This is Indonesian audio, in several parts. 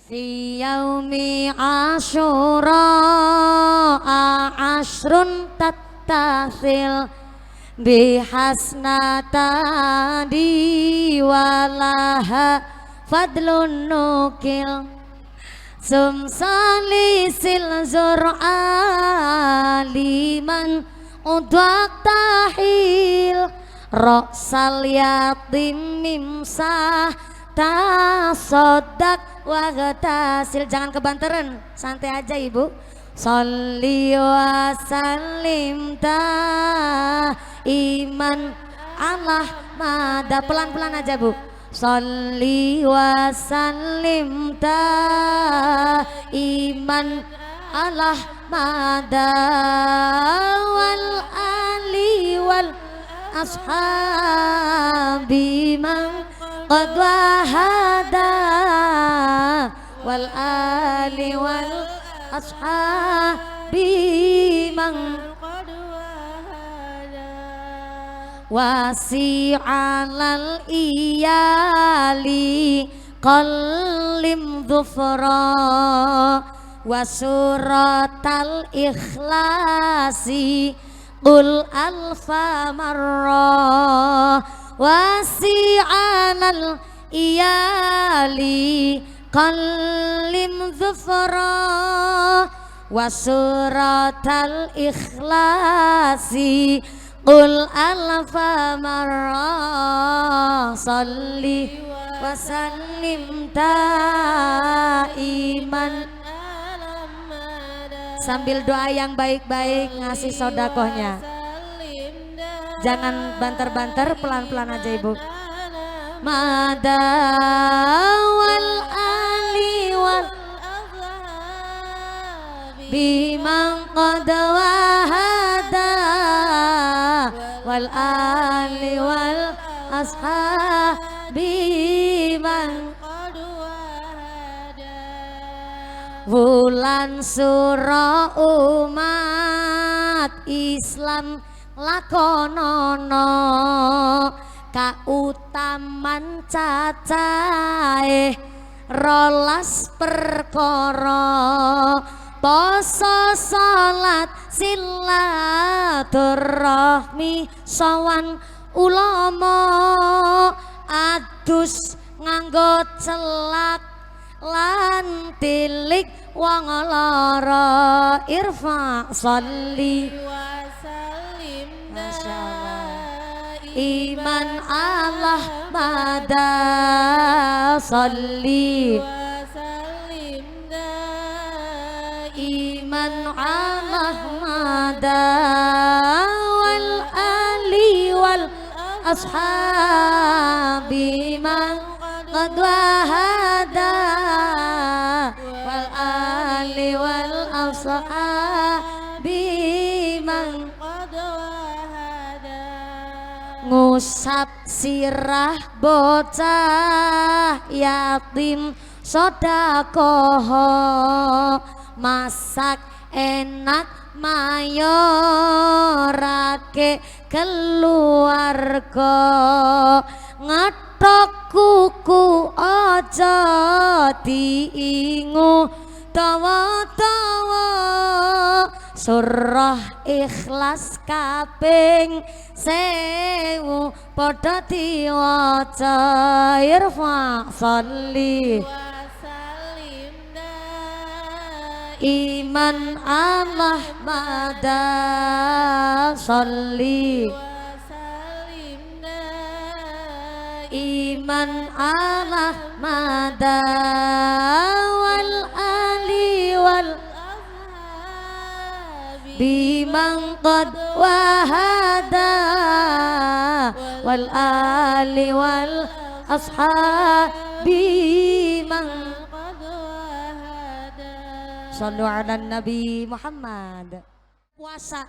Fi yaumi Asyura ashrun tattasil bihasnatadi walaha fadlun nukil sumsalisil zur'a liman udwak tahil roksal yatim mimsah tasodak wagatasil. Jangan kebanteran, santai aja ibu. Sholli wa sallim iman Allah mada, pelan-pelan aja bu. Sholli wa sallim iman Allah mada wal ali wal ashabi man qad wahada wal ali wal ashabi man qad wahada wasi'alal iyali qallim dhufra wasuratal ikhlasi qul alfa marra wasi'anal iyali qallim dhufra wasuratal ikhlasi qul alfa marra salli wa sallim iman. Sambil doa yang baik-baik ngasih sodakohnya, jangan banter-banter, pelan-pelan aja ibu. Mada wal ali wal bimang qad wahada wal ali wal ashabi man wulan sura umat Islam lakonono kautaman cacahe rolas perkara poso salat silaturahmi sawan ulama adus nganggo celak lan tilik wong lara irfa sholli wa sallim iman Allah mada sholli wa sallim iman Allah mada wal ali wal ashabi man qad wahada wal ali wal ashabi man qad wahada ngusap sirah bocah yatim sodakoh masak enak mayorake keluarga ngetok kuku aja diingu tawa-tawa surah ikhlas kaping 1000 padha diwaca irfa sholli iman Allah mada sholli iman Allah mada wal ali wal bimang qad wahada wal ali wal ashabi man qad wahada. Shallu ala Nabi Muhammad. Puasa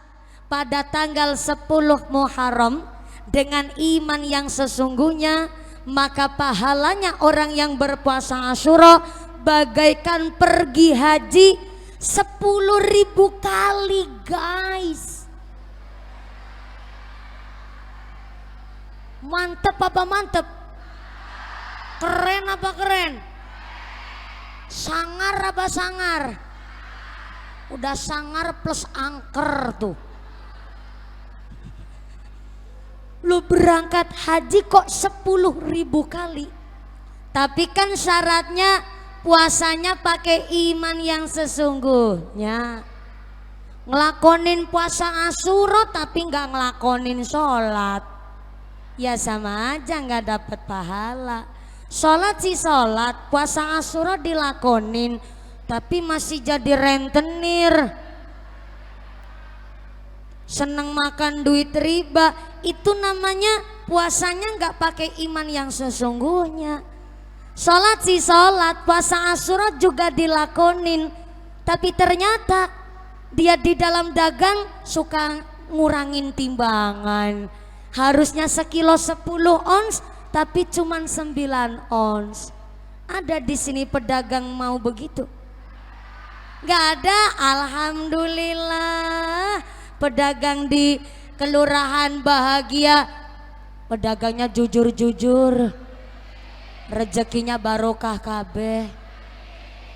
pada tanggal 10 Muharram dengan iman yang sesungguhnya, maka pahalanya orang yang berpuasa Asyura bagaikan pergi haji 10.000 kali guys. Mantep apa mantep? Keren apa keren? Sangar apa sangar? Udah sangar plus angker tuh. Lu berangkat haji kok 10.000 kali. Tapi kan syaratnya puasanya pakai iman yang sesungguhnya. Ngelakonin puasa Asyura tapi nggak ngelakonin sholat, ya sama aja nggak dapet pahala. Sholat sih sholat, puasa Asyura dilakonin tapi masih jadi rentenir, seneng makan duit riba. Itu namanya puasanya nggak pakai iman yang sesungguhnya. Sholat sih sholat, puasa Asyura juga dilakonin, tapi ternyata dia di dalam dagang suka ngurangin timbangan. Harusnya sekilo 10 ons tapi cuman 9 ons. Ada di sini pedagang mau begitu? Gak ada. Alhamdulillah pedagang di Kelurahan Bahagia, pedagangnya jujur-jujur, rezekinya barokah kabeh.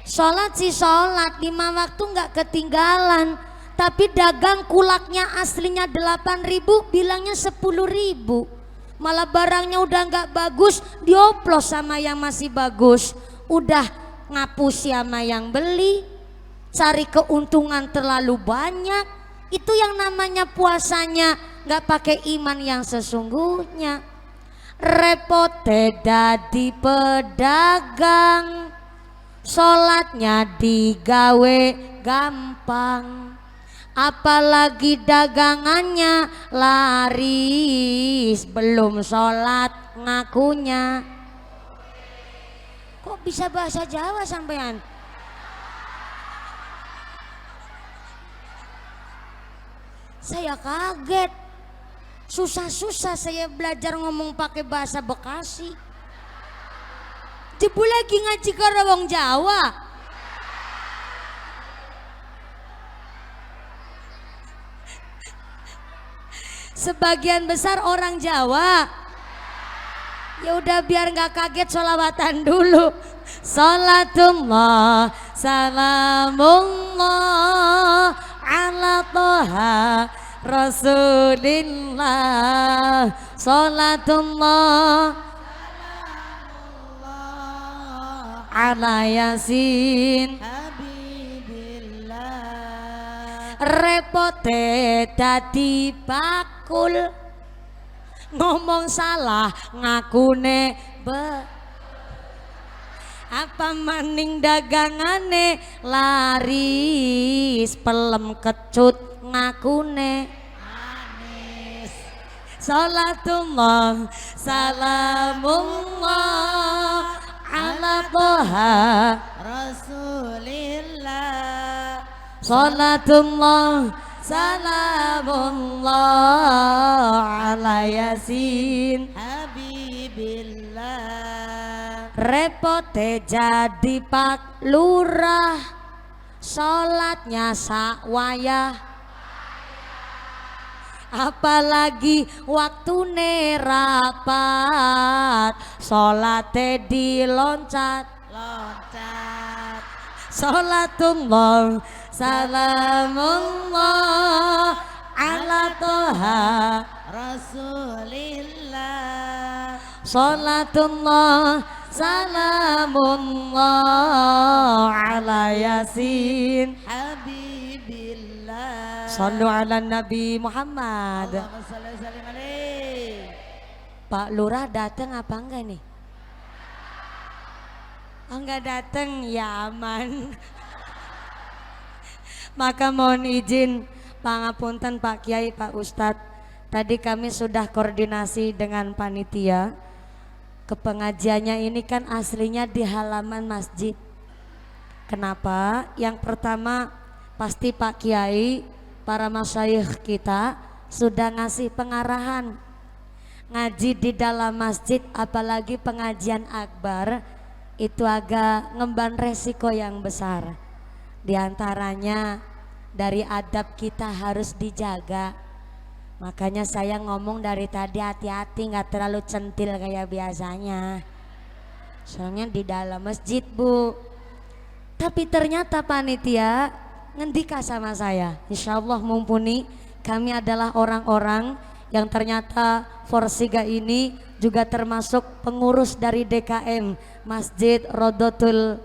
Sholat sih sholat, 5 waktu nggak ketinggalan, tapi dagang kulaknya aslinya 8.000 bilangnya 10.000. Malah barangnya udah nggak bagus dioplos sama yang masih bagus, udah ngapus sama yang beli, cari keuntungan terlalu banyak. Itu yang namanya puasanya nggak pakai iman yang sesungguhnya. Repote dadi pedagang, sholatnya digawe gampang, apalagi dagangannya laris, belum sholat ngakunya. Kok bisa bahasa Jawa sampean? Saya kaget, susah-susah saya belajar ngomong pakai bahasa Bekasi. Jebu lagi ngaji karo wong Jawa. Sebagian besar orang Jawa. Ya udah biar nggak kaget sholawatan dulu. Salatullah salamullah ala toha Rasulillah. Salatullah ala Yasin Habibillah. Repote dadi bakul, ngomong salah ngakune apa maning dagangane laris, pelem kecut ngakune manis. Salatullah salamullah ala toha Rasulillah. Salatullah salamullah ala Yasin Habibillah. Repote jadi pak lurah, sholatnya sakwayah, apalagi waktune rapat, sholatnya diloncat-loncat. Salatullah salamullah ala toha Rasulillah. Salatullah salamullah ala Yasin Habibillah. Sallu ala Nabi Muhammad. Allahumma shalli wa sallim alaihi. Pak Lurah datang apa enggak nih? Oh enggak datang, ya aman. Maka mohon izin pangapunten Pak Kiai, Pak Ustadz. Tadi kami sudah koordinasi dengan panitia. Kepengajiannya ini kan aslinya di halaman masjid. Kenapa? Yang pertama pasti Pak Kiai, para masyayikh kita sudah ngasih pengarahan. Ngaji di dalam masjid apalagi pengajian akbar itu agak ngemban resiko yang besar. Di antaranya dari adab kita harus dijaga. Makanya saya ngomong dari tadi hati-hati, nggak terlalu centil kayak biasanya. Soalnya di dalam masjid Bu. Tapi ternyata panitia ngendika sama saya, insya Allah mumpuni kami adalah orang-orang yang ternyata Forsiga ini juga termasuk pengurus dari DKM Masjid Rodotul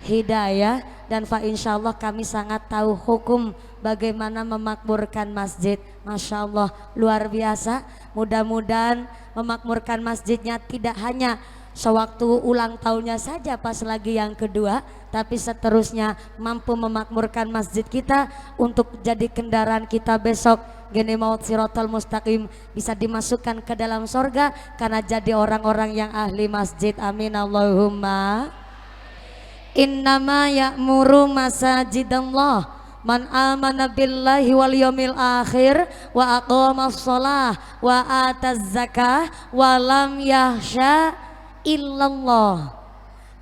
Hidayah, dan insya Allah kami sangat tahu hukum bagaimana memakmurkan masjid. Masya Allah luar biasa. Mudah-mudahan memakmurkan masjidnya tidak hanya sewaktu ulang tahunnya saja pas lagi yang kedua, tapi seterusnya mampu memakmurkan masjid kita untuk jadi kendaraan kita besok gini maut sirotol mustaqim, bisa dimasukkan ke dalam sorga karena jadi orang-orang yang ahli masjid. Amin Allahumma. Innama ya'muru masajidallah man amana billahi wal yawmil akhir wa aqamas shalah wa ataz zakah wa lam yahsya illallah.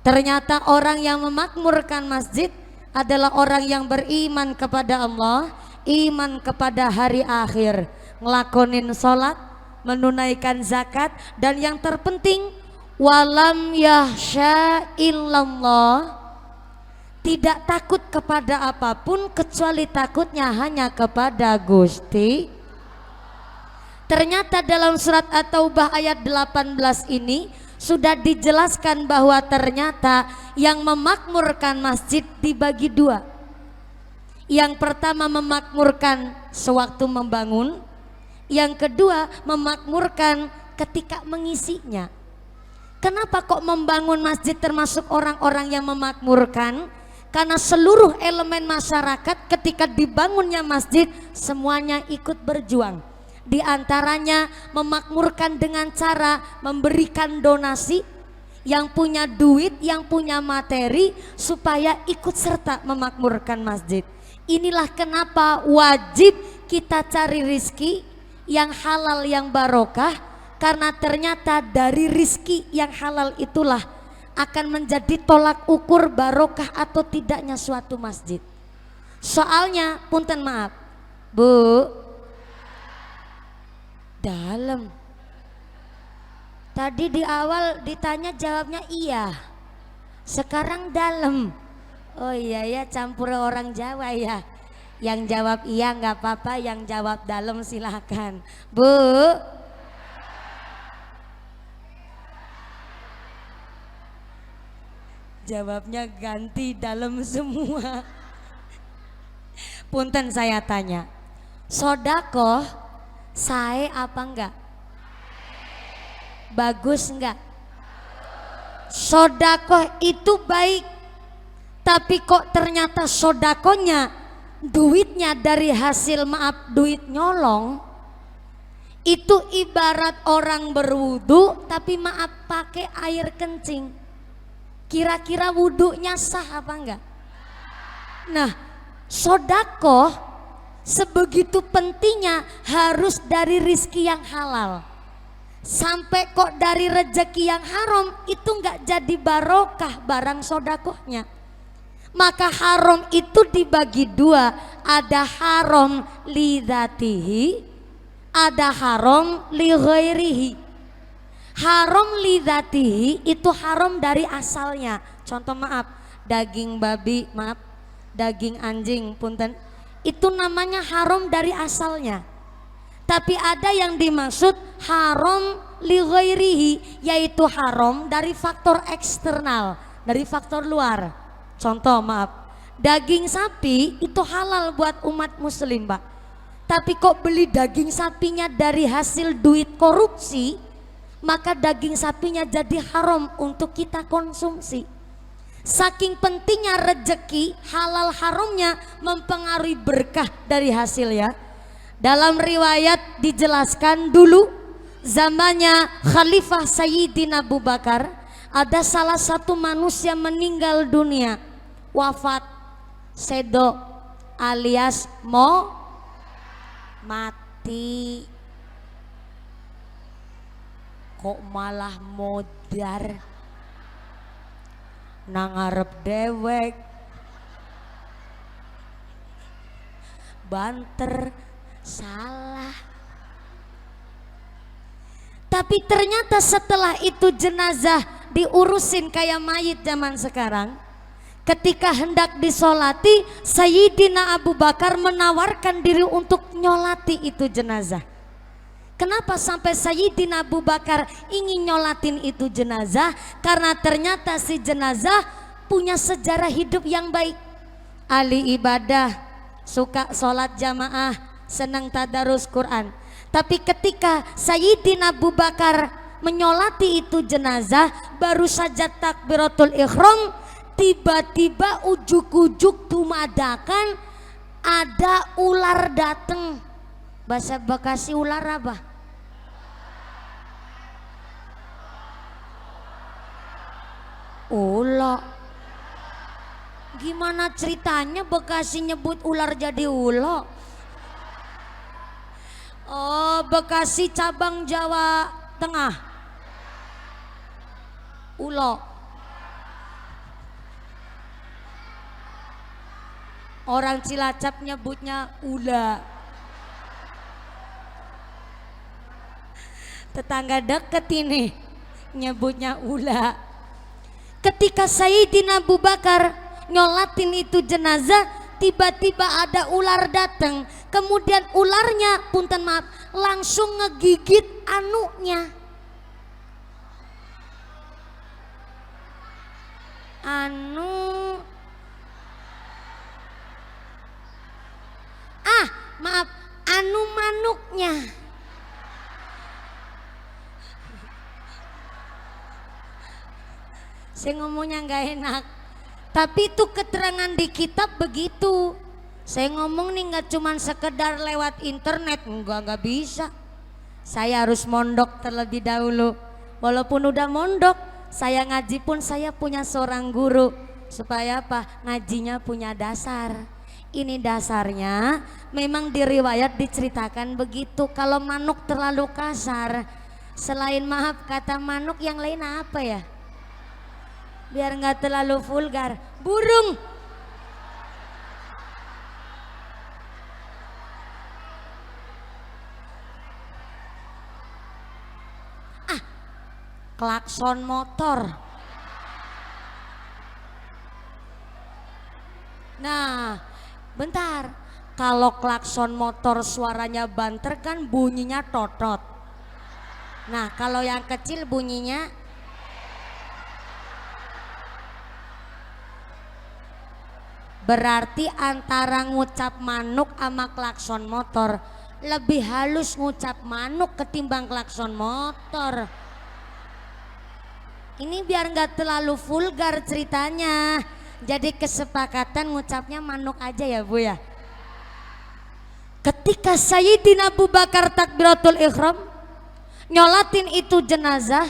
Ternyata orang yang memakmurkan masjid adalah orang yang beriman kepada Allah, iman kepada hari akhir, ngelakonin sholat, menunaikan zakat, dan yang terpenting walam yahsya illallah, tidak takut kepada apapun kecuali takutnya hanya kepada Gusti. Ternyata dalam surat At-Taubah ayat 18 ini sudah dijelaskan bahwa ternyata yang memakmurkan masjid dibagi dua. Yang pertama memakmurkan sewaktu membangun, yang kedua memakmurkan ketika mengisinya. Kenapa kok membangun masjid termasuk orang-orang yang memakmurkan? Karena seluruh elemen masyarakat ketika dibangunnya masjid semuanya ikut berjuang. Di antaranya memakmurkan dengan cara memberikan donasi, yang punya duit, yang punya materi, supaya ikut serta memakmurkan masjid. Inilah kenapa wajib kita cari rizki yang halal, yang barokah, karena ternyata dari rizki yang halal itulah akan menjadi tolak ukur barokah atau tidaknya suatu masjid. Soalnya, punten maaf, Bu, dalam. Tadi di awal ditanya jawabnya iya, sekarang dalam. Oh iya ya, campur orang Jawa ya. Yang jawab iya nggak apa-apa, yang jawab dalam silahkan. Bu, jawabnya ganti dalam semua. Punten saya tanya, sodakoh sae apa enggak? Bagus enggak? Sodakoh itu baik, tapi kok ternyata sodakohnya duitnya dari hasil duit nyolong, itu ibarat orang berwudu tapi pakai air kencing. Kira-kira wudhunya sah apa enggak? Nah, sodakoh sebegitu pentingnya harus dari rizki yang halal. Sampai kok dari rezeki yang haram itu enggak jadi barokah barang sodakohnya. Maka haram itu dibagi dua, ada haram li dzatihi, ada haram li ghairihi. Haram li dzatihi itu haram dari asalnya. Contoh maaf, daging babi, maaf, daging anjing, punten, itu namanya haram dari asalnya. Tapi ada yang dimaksud haram li ghairihi, yaitu haram dari faktor eksternal, dari faktor luar. Contoh maaf, daging sapi itu halal buat umat muslim, Pak. Tapi kok beli daging sapinya dari hasil duit korupsi, maka daging sapinya jadi haram untuk kita konsumsi. Saking pentingnya rezeki, halal haramnya mempengaruhi berkah dari hasil ya. Dalam riwayat dijelaskan dulu zamannya Khalifah Sayyidina Abu Bakar, ada salah satu manusia meninggal dunia, wafat, sedo alias mati. Kok malah modar nangarep dewek, banter, salah. Tapi ternyata setelah itu jenazah diurusin kayak mayit zaman sekarang, Ketika hendak disolati, Sayyidina Abu Bakar menawarkan diri untuk nyolati itu jenazah. Kenapa sampai Sayyidina Abu Bakar ingin nyolatin itu jenazah? Karena ternyata si jenazah punya sejarah hidup yang baik. Ahli ibadah, suka sholat jamaah, senang tadarus Quran. Tapi ketika Sayyidina Abu Bakar menyolati itu jenazah, baru saja takbiratul ihram, tiba-tiba ujuk-ujuk tumadakan ada ular datang. Bahasa Bekasi ular apa? Ulo. Gimana ceritanya Bekasi nyebut ular jadi ulo? Oh, Bekasi cabang Jawa Tengah. Ulo. Orang Cilacap nyebutnya ula. Tetangga deket ini nyebutnya ula. Ketika Sayyidina Abu Bakar nyolatin itu jenazah, tiba-tiba ada ular datang. Kemudian ularnya, punten maaf, langsung ngegigit anunya. Maaf, anu manuknya. Saya ngomongnya nggak enak, tapi itu keterangan di kitab begitu. Saya ngomong nih nggak cuman sekedar lewat internet, nggak bisa. Saya harus mondok terlebih dahulu. Walaupun udah mondok, saya ngaji pun saya punya seorang guru. Supaya apa? Ngajinya punya dasar. Ini dasarnya memang di riwayat diceritakan begitu. Kalau manuk terlalu kasar, selain maaf kata manuk yang lain apa ya? Biar nggak terlalu vulgar, burung. Klakson motor. Nah, bentar. Kalau klakson motor suaranya banter kan bunyinya totot. Nah, kalau yang kecil bunyinya berarti antara ngucap manuk sama klakson motor lebih halus ngucap manuk ketimbang klakson motor. Ini biar nggak terlalu vulgar ceritanya. Jadi kesepakatan ngucapnya manuk aja ya Bu ya. Ketika Sayyidina Abu Bakar takbiratul ihram nyolatin itu jenazah,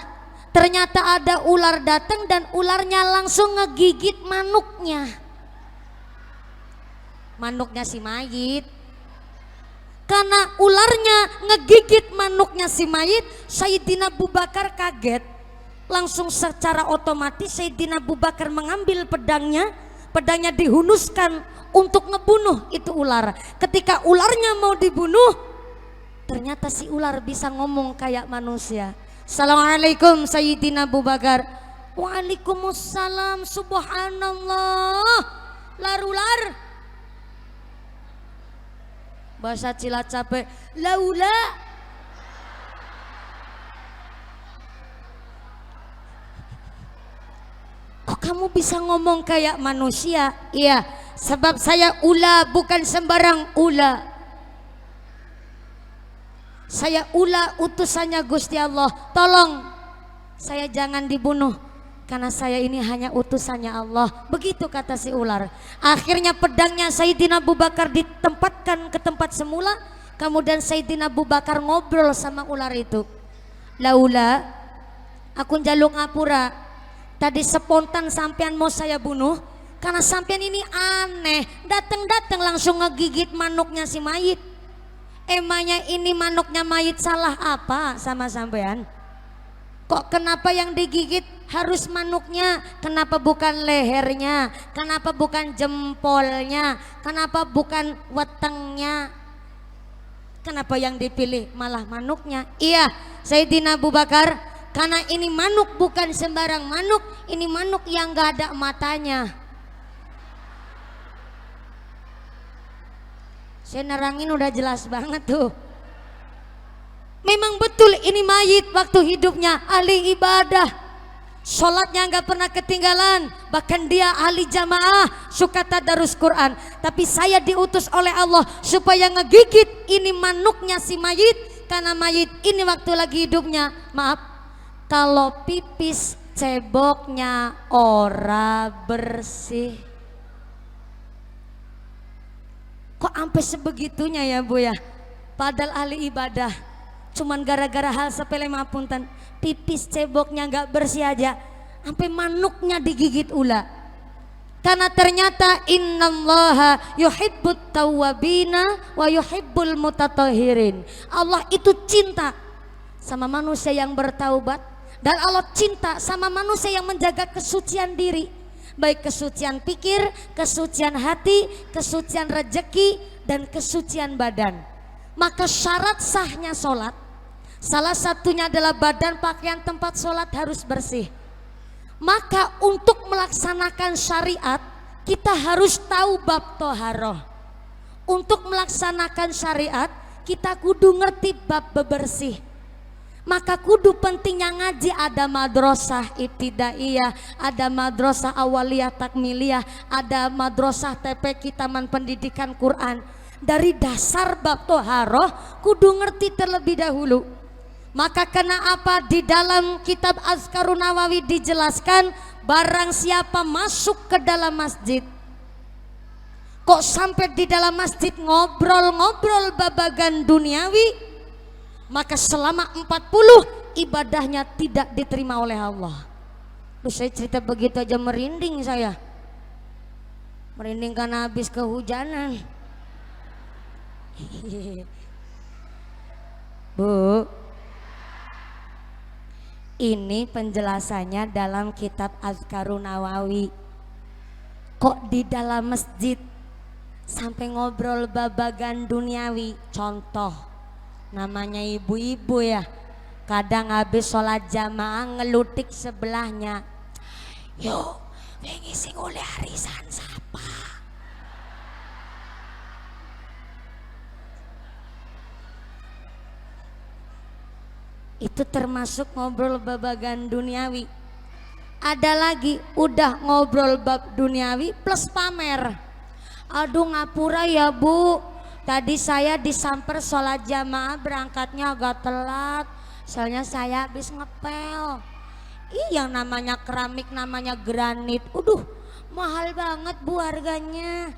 ternyata ada ular datang dan ularnya langsung ngegigit manuknya. Manuknya si mayit. Karena ularnya ngegigit manuknya si mayit, Sayyidina Abu Bakar kaget. Langsung secara otomatis Sayyidina Abu Bakar mengambil pedangnya. Pedangnya dihunuskan untuk ngebunuh itu ular. Ketika ularnya mau dibunuh, ternyata si ular bisa ngomong kayak manusia. Assalamualaikum Sayyidina Abu Bakar. Waalaikumsalam, subhanallah. Larular. Bahasa Cilacap, laula. Kok kamu bisa ngomong kayak manusia? Iya, sebab saya ula, bukan sembarang ula. Saya ula utusannya Gusti Allah. Tolong saya jangan dibunuh, karena saya ini hanya utusannya Allah. Begitu kata si ular. Akhirnya pedangnya Sayyidina Abu Bakar ditempatkan ke tempat semula. Kemudian Sayyidina Abu Bakar ngobrol sama ular itu. Laula, aku njaluk ngapura. Tadi spontan sampean mau saya bunuh karena sampean ini aneh, datang-datang langsung ngegigit manuknya si mayit. Emangnya ini manuknya mayit salah apa sama sampean? Kok kenapa yang digigit harus manuknya? Kenapa bukan lehernya? Kenapa bukan jempolnya? Kenapa bukan wetengnya? Kenapa yang dipilih malah manuknya? Iya, Sayyidina Abu Bakar, karena ini manuk bukan sembarang manuk, ini manuk yang gak ada matanya. Saya nerangin udah jelas banget tuh. Memang betul ini mayit waktu hidupnya ahli ibadah. Sholatnya nggak pernah ketinggalan, bahkan dia ahli jamaah, suka tadarus Quran. Tapi saya diutus oleh Allah supaya ngegigit ini manuknya si mayit, karena mayit ini waktu lagi hidupnya, maaf, kalau pipis ceboknya ora bersih. Kok sampai sebegitunya ya Bu ya? Padahal ahli ibadah, cuman gara-gara hal sepele mapunten, pipis ceboknya nggak bersih aja, sampai manuknya digigit ula. Karena ternyata innallaha yuhibbut tawwabina wa yuhibbul mutatahhirin. Allah itu cinta sama manusia yang bertaubat, dan Allah cinta sama manusia yang menjaga kesucian diri, baik kesucian pikir, kesucian hati, kesucian rejeki, dan kesucian badan. Maka syarat sahnya sholat, salah satunya adalah badan, pakaian, tempat sholat harus bersih. Maka untuk melaksanakan syariat kita harus tahu bab toharoh. Untuk melaksanakan syariat kita kudu ngerti bab bebersih. Maka kudu pentingnya ngaji, ada madrasah ibtidaiyah, ada madrasah awaliyah takmiliyah, ada madrasah TPQ Taman Pendidikan Quran. Dari dasar bab toharoh kudu ngerti terlebih dahulu. Maka karena apa, di dalam kitab Azkarun Nawawi dijelaskan, barang siapa masuk ke dalam masjid, kok sampai di dalam masjid ngobrol-ngobrol babagan duniawi, maka selama 40 ibadahnya tidak diterima oleh Allah. Loh, saya cerita begitu aja merinding saya. Merinding karena habis kehujanan. Bu, ini penjelasannya dalam kitab Azkarun Nawawi. Kok di dalam masjid sampai ngobrol babagan duniawi? Contoh, namanya ibu-ibu ya, kadang habis sholat jamaah ngelutik sebelahnya, yo wingi sing oleh arisan sapa. Itu termasuk ngobrol babagan duniawi. Ada lagi udah ngobrol bab duniawi plus pamer. Aduh ngapura ya Bu, tadi saya disamper sholat jamaah berangkatnya agak telat, soalnya saya habis ngepel. Yang namanya keramik, namanya granit, mahal banget Bu harganya.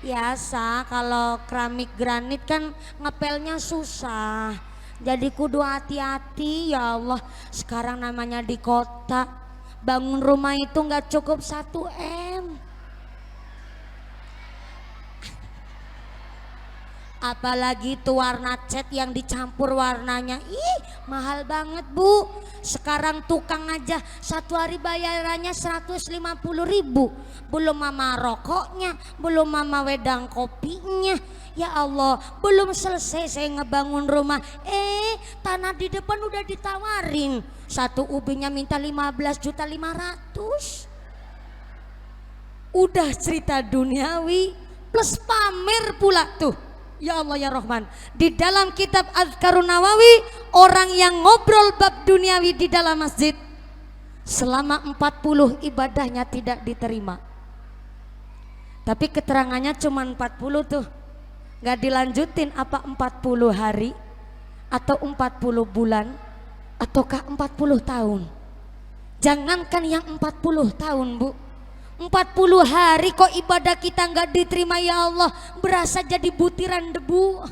Biasa kalau keramik granit kan ngepelnya susah, jadi kudu hati-hati. Ya Allah, sekarang namanya di kota, bangun rumah itu nggak cukup 1 M. Apalagi itu warna cat yang dicampur warnanya, mahal banget Bu. Sekarang tukang aja satu hari bayarannya 150.000, belum mama rokoknya, belum mama wedang kopinya. Ya Allah, belum selesai saya ngebangun rumah, tanah di depan udah ditawarin, satu ubinya minta 15.500.000. Udah cerita duniawi plus pamer pula tuh. Ya Allah ya Rahman, di dalam kitab Azkarun Nawawi, orang yang ngobrol bab duniawi di dalam masjid selama 40 ibadahnya tidak diterima. Tapi keterangannya cuma 40 tuh, gak dilanjutin apa 40 hari atau 40 bulan ataukah 40 tahun. Jangankan yang 40 tahun Bu, 40 hari kok ibadah kita nggak diterima. Ya Allah, berasa jadi butiran debu.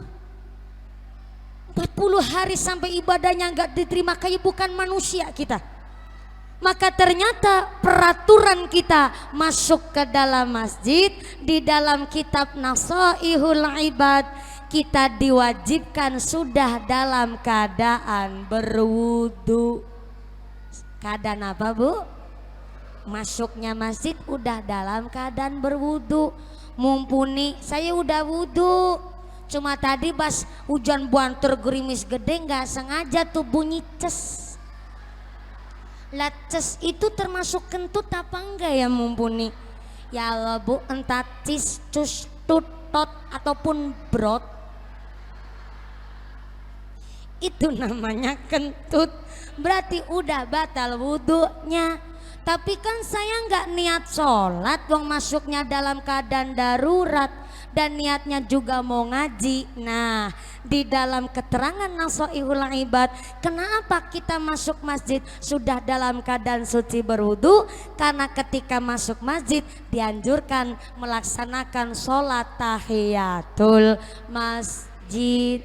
40 hari sampai ibadahnya nggak diterima, kayak bukan manusia kita. Maka ternyata peraturan kita masuk ke dalam masjid, di dalam kitab Nasaihul Ibad, kita diwajibkan sudah dalam keadaan berwudu. Keadaan apa Bu? Masuknya masjid udah dalam keadaan berwudu. Mumpuni saya udah wudu, cuma tadi pas hujan buantur gerimis gede nggak sengaja tuh bunyi ces. Lah ces itu termasuk kentut apa enggak ya Mumpuni? Ya Allah Bu, entah cis cus tut tot ataupun brot, itu namanya kentut, berarti udah batal wudhunya. Tapi kan saya nggak niat sholat, wong masuknya dalam keadaan darurat dan niatnya juga mau ngaji. Nah, di dalam keterangan Nasha'ihul Ibad, kenapa kita masuk masjid sudah dalam keadaan suci berwudu? Karena ketika masuk masjid dianjurkan melaksanakan sholat tahiyatul masjid.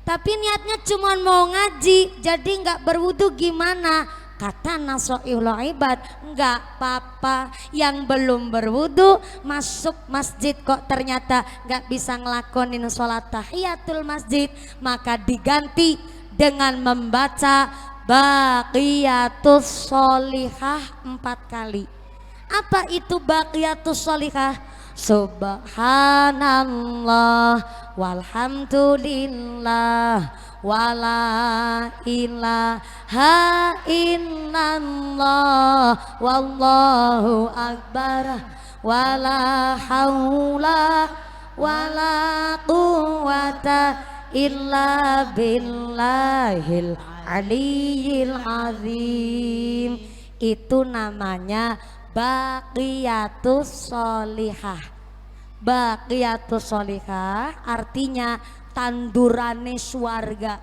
Tapi niatnya cuma mau ngaji, jadi nggak berwudu gimana? Kata Nasha'ihul Ibad, nggak apa-apa. Yang belum berwudu masuk masjid kok ternyata nggak bisa ngelakonin sholat tahiyatul masjid, maka diganti dengan membaca Baqiyatus Sholihah 4 kali. Apa itu Baqiyatus Sholihah? Subhanallah walhamdulillah wala ilaha illallah wallahu akbar wala haula wala quwata illa billahil aliyil azim. Itu namanya Baqiyatus Sholihah. Baqiyatus Sholihah artinya tandurane swarga,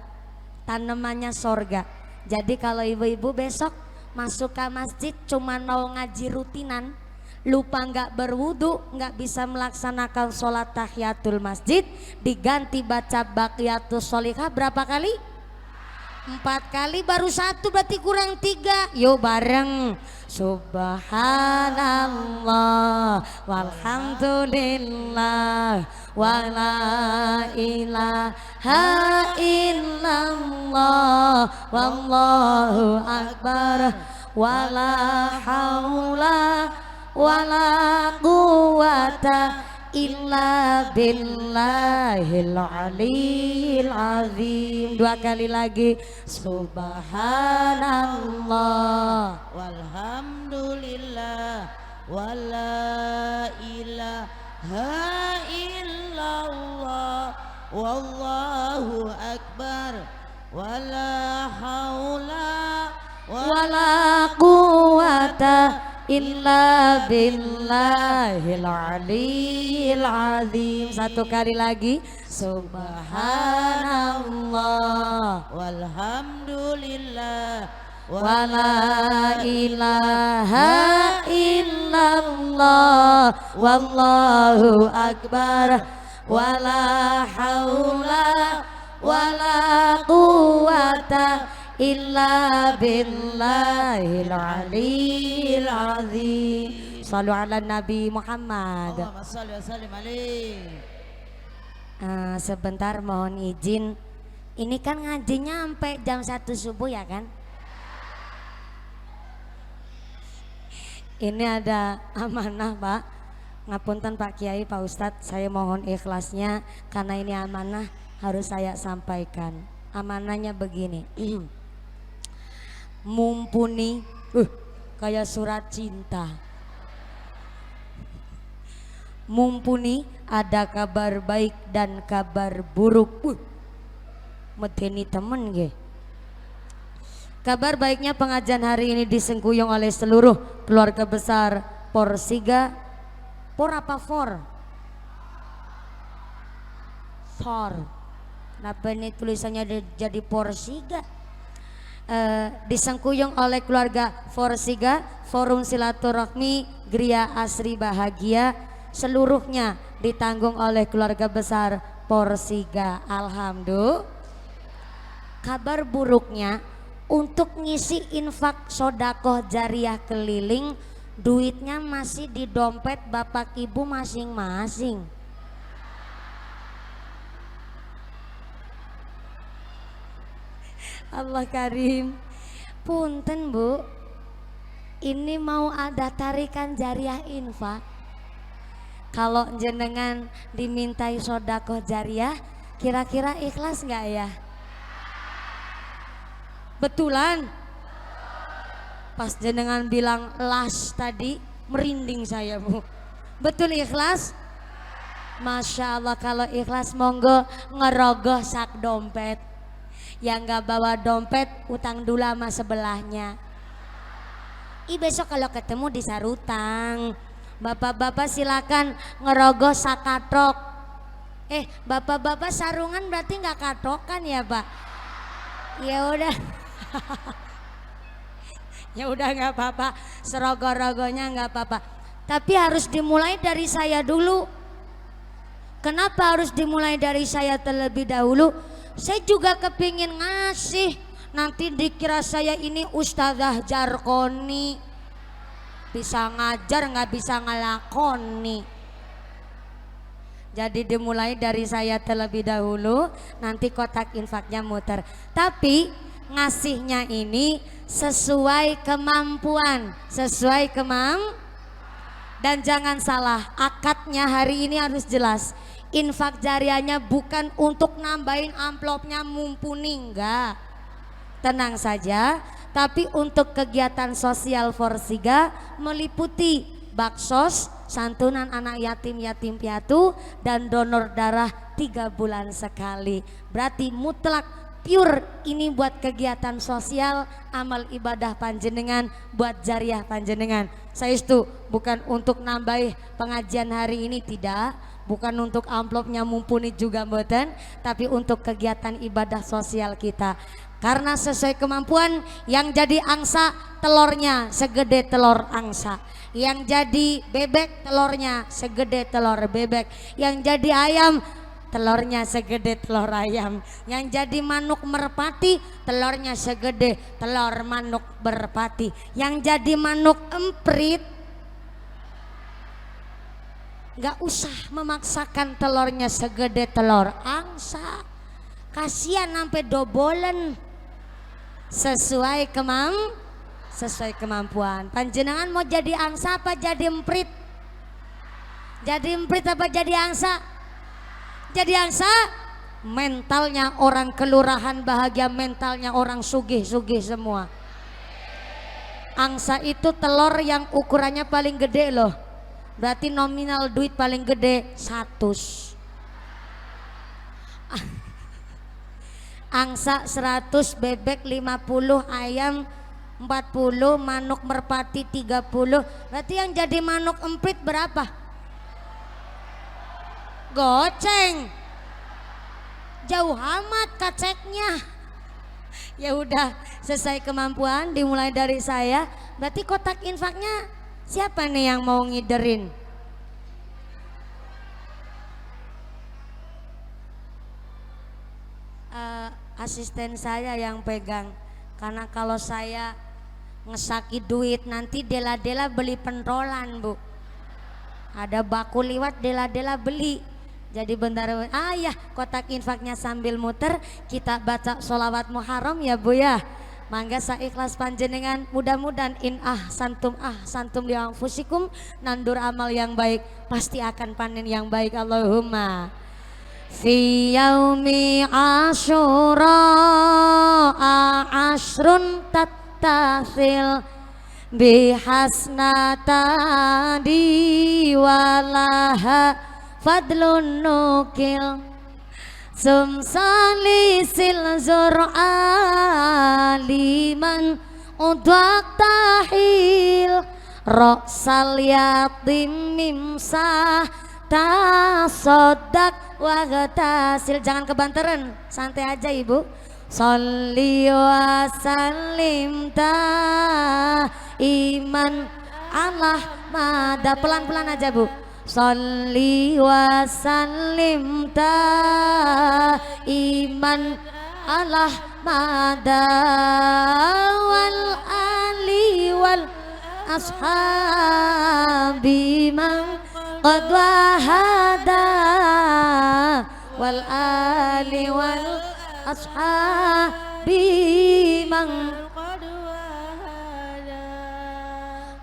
tanamannya sorga. Jadi kalau ibu-ibu besok masuk ke masjid cuma mau ngaji rutinan, lupa nggak berwudu, nggak bisa melaksanakan sholat tahiyatul masjid, diganti baca Baqiyatus Sholihah berapa kali? 4 kali, baru 1 berarti kurang 3. Yuk bareng. Subhanallah walhamdulillah wala ilaha illallah wallahu akbar wala haula wala quwata illa billahil aliyil azim. 2 kali lagi. Subhanallah walhamdulillah wala ilaha illallah wallahu akbar wala haula wala quwata illa billahil aliyil azim. 1 kali lagi. Subhanallah walhamdulillah wala ilaha illallah wallahu akbar wala haula wala quwata illa billahil aliyil azim. Shallu ala Nabi Muhammad. Allahumma shalli wa sallim alaihi. Sebentar mohon izin. Ini kan ngajinya sampai jam 1 subuh ya kan? Ini ada amanah Pak. Ngapunten Pak Kiai, Pak Ustadz, saya mohon ikhlasnya karena ini amanah harus saya sampaikan. Amanahnya begini. Mumpuni kayak surat cinta. Mumpuni ada kabar baik dan kabar buruk. Medeni temen ge. Kabar baiknya pengajian hari ini disengkuyung oleh seluruh keluarga besar Porsiga. Por apa for? For. Kenapa ini tulisannya jadi Porsiga? Disengkuyung oleh keluarga Porsiga, Forum Silaturahmi Gria Asri Bahagia, seluruhnya ditanggung oleh keluarga besar Porsiga. Alhamdulillah. Kabar buruknya, untuk ngisi infak sodakoh jariah keliling, duitnya masih di dompet bapak ibu masing-masing. Allah Karim. Punten Bu, ini mau ada tarikan jariah infak. Kalau jenengan dimintai sodakoh jariah, kira-kira ikhlas nggak ya? Betulan? Pas jenengan bilang las tadi, merinding saya Bu. Betul ikhlas? Masya Allah, kalau ikhlas monggo ngerogoh sak dompet. Yang gak bawa dompet utang dulu sama sebelahnya. Besok kalau ketemu disarutang. Bapak-bapak silakan ngerogoh sak katrok. Bapak-bapak sarungan berarti nggak katokan ya Pak? Ya udah. Ya udah nggak apa-apa, serogoh-rogohnya nggak apa-apa. Tapi harus dimulai dari saya dulu. Kenapa harus dimulai dari saya terlebih dahulu? Saya juga kepingin ngasih. Nanti dikira saya ini Ustazah Jarkoni, bisa ngajar nggak bisa ngelakoni. Jadi dimulai dari saya terlebih dahulu, nanti kotak infaknya muter. Tapi ngasihnya ini sesuai kemampuan, dan jangan salah, akadnya hari ini harus jelas. Infak jariahnya bukan untuk nambahin amplopnya mumpuni, enggak. Tenang saja, tapi untuk kegiatan sosial Forsiga meliputi baksos, santunan anak yatim piatu, dan donor darah 3 bulan sekali. Berarti mutlak pure ini buat kegiatan sosial, amal ibadah panjenengan, buat jariah panjenengan. Saya itu bukan untuk nambah pengajian hari ini, tidak, bukan untuk amplopnya mumpuni juga mboten, tapi untuk kegiatan ibadah sosial kita. Karena sesuai kemampuan, yang jadi angsa telurnya segede telur angsa, yang jadi bebek telurnya segede telur bebek, yang jadi ayam telurnya segede telur ayam, yang jadi manuk merpati telurnya segede telur manuk merpati, yang jadi manuk emprit gak usah memaksakan telurnya segede telur angsa, kasihan sampai dobolen. Sesuai kemampuan. Panjenengan mau jadi angsa apa jadi emprit? Jadi emprit apa jadi angsa? Jadi angsa, mentalnya orang kelurahan bahagia, mentalnya orang sugih-sugih semua. Angsa itu telur yang ukurannya paling gede loh. Berarti nominal duit paling gede 100. Angsa 100, bebek 50, ayam 40, manuk merpati 30. Berarti yang jadi manuk emprit berapa? Goceng. Jauh amat kaceknya. Ya udah, selesai kemampuan dimulai dari saya. Berarti kotak infaknya siapa nih yang mau ngiderin? Asisten saya yang pegang, karena kalau saya ngesaki duit nanti dela-dela beli pentolan Bu, ada baku liwat dela-dela beli. Jadi bentar ya, kotak infaknya sambil muter kita baca sholawat muharram ya Bu ya. Mangga saikhlas panjenengan, mudah-mudahan santum li anfusikum, nandur amal yang baik pasti akan panen yang baik. Allahumma fi yaumi asyura asrun tattasil bihasnata diwalaha fadlun nukil sumsalisil zur'a liman udwak tahil roksal yatim mimsah tasodak wagatasil. Jangan kebanteran, santai aja Ibu. Sholli wa sallim iman Allah mada, pelan-pelan aja Bu. Sholli wa sallim iman Allah mada wal ali wal ashabi man qad wahada wal ali wal ashabi man qad wahada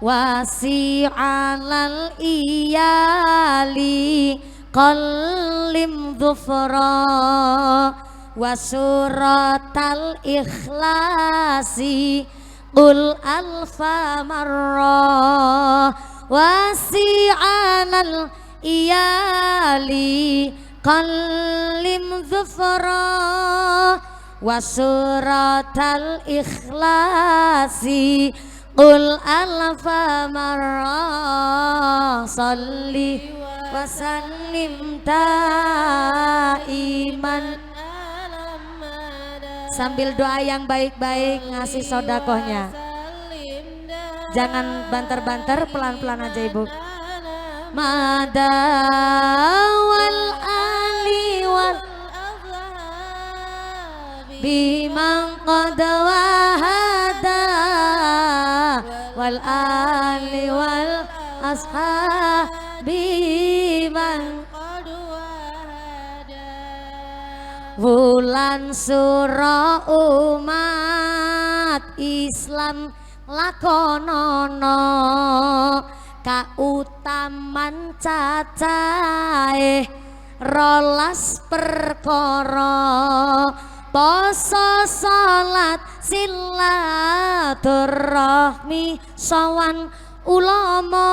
wasi'alal iyali qallim dhufra wasuratal ikhlasi qul alfa marra wasi'alal iyali kallim zufra wa suratal ikhlasi qul alfa marra salli wa sallim iman. Sambil doa yang baik-baik ngasih sodakohnya. Jangan banter-banter, pelan-pelan aja ibu. Mada wal ali wal bimang qad wahada wal ali wal ashabi man wulan sura umat Islam lakonono kautaman cacahe rolas perkara poso salat silaturahmi sawan ulama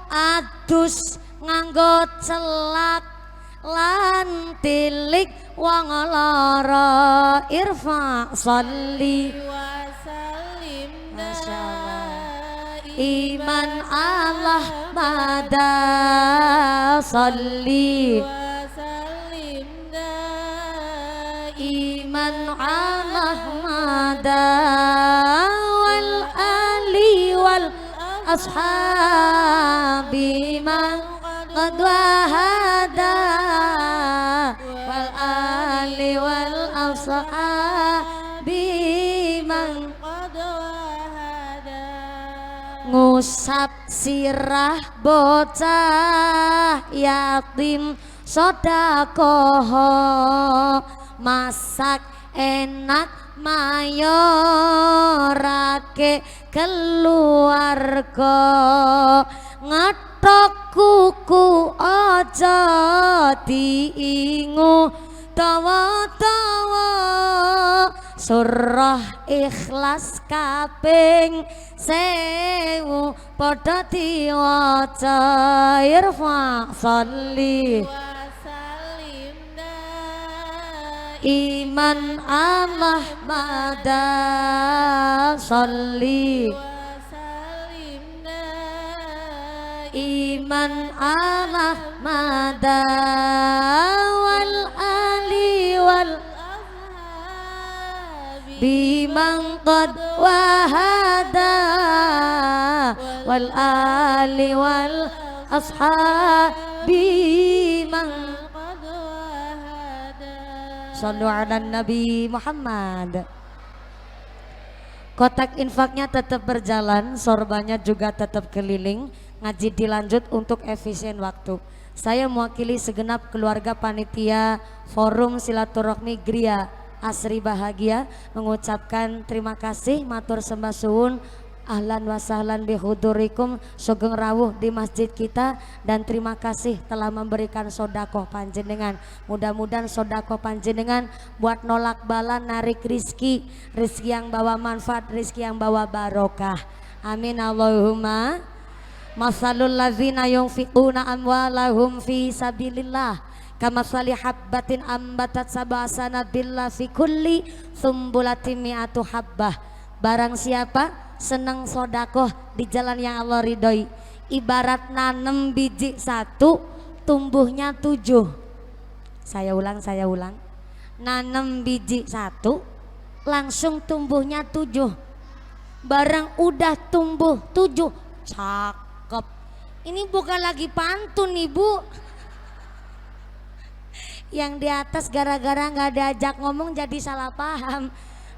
adus nganggo celak lan tilik wong lara irfa sholli wa sallim iman Allah mada sholli wa sallim iman Allah mada wal ali wal ashabi man qad wahada wal ali wal ashabi man qad wahada ngusap sirah bocah yatim sodakoh masak enak mayorake keluarga ngetok kuku aja diingu tawa-tawa surah ikhlas kaping 1000 padha diwaca irfa sholli iman Allah mada sholli iman Allah mada wal ali wal bimang qad wahada wal ali wal ashabi man qad wahada. Shallu ala Nabi Muhammad. Kotak infaknya tetap berjalan, sorbannya juga tetap keliling. Ngaji dilanjut untuk efisien waktu. Saya mewakili segenap keluarga panitia Forum Silaturahmi Gria Asri Bahagia mengucapkan terima kasih, matur sembah suwun, ahlan wa sahlan bihudurikum, sugeng rawuh di masjid kita, dan terima kasih telah memberikan sodakoh panjenengan. Mudah-mudahan sodakoh panjenengan buat nolak bala, narik rizki, rizki yang bawa manfaat, rizki yang bawa barokah. Amin Allahumma. Masalul ladzina yunfiquna amwalahum fi sabilillah kamasali habbatin ambatat sab'a sanabillah fi kulli sumbulatin mi'atu habbah. Barang siapa senang sodakoh di jalan yang Allah ridhoi, ibarat nanem biji 1 tumbuhnya 7. Saya ulang, nanem biji 1 langsung tumbuhnya 7. Barang udah tumbuh 7, cakep. Ini bukan lagi pantun ibu. Yang di atas gara-gara nggak diajak ngomong jadi salah paham,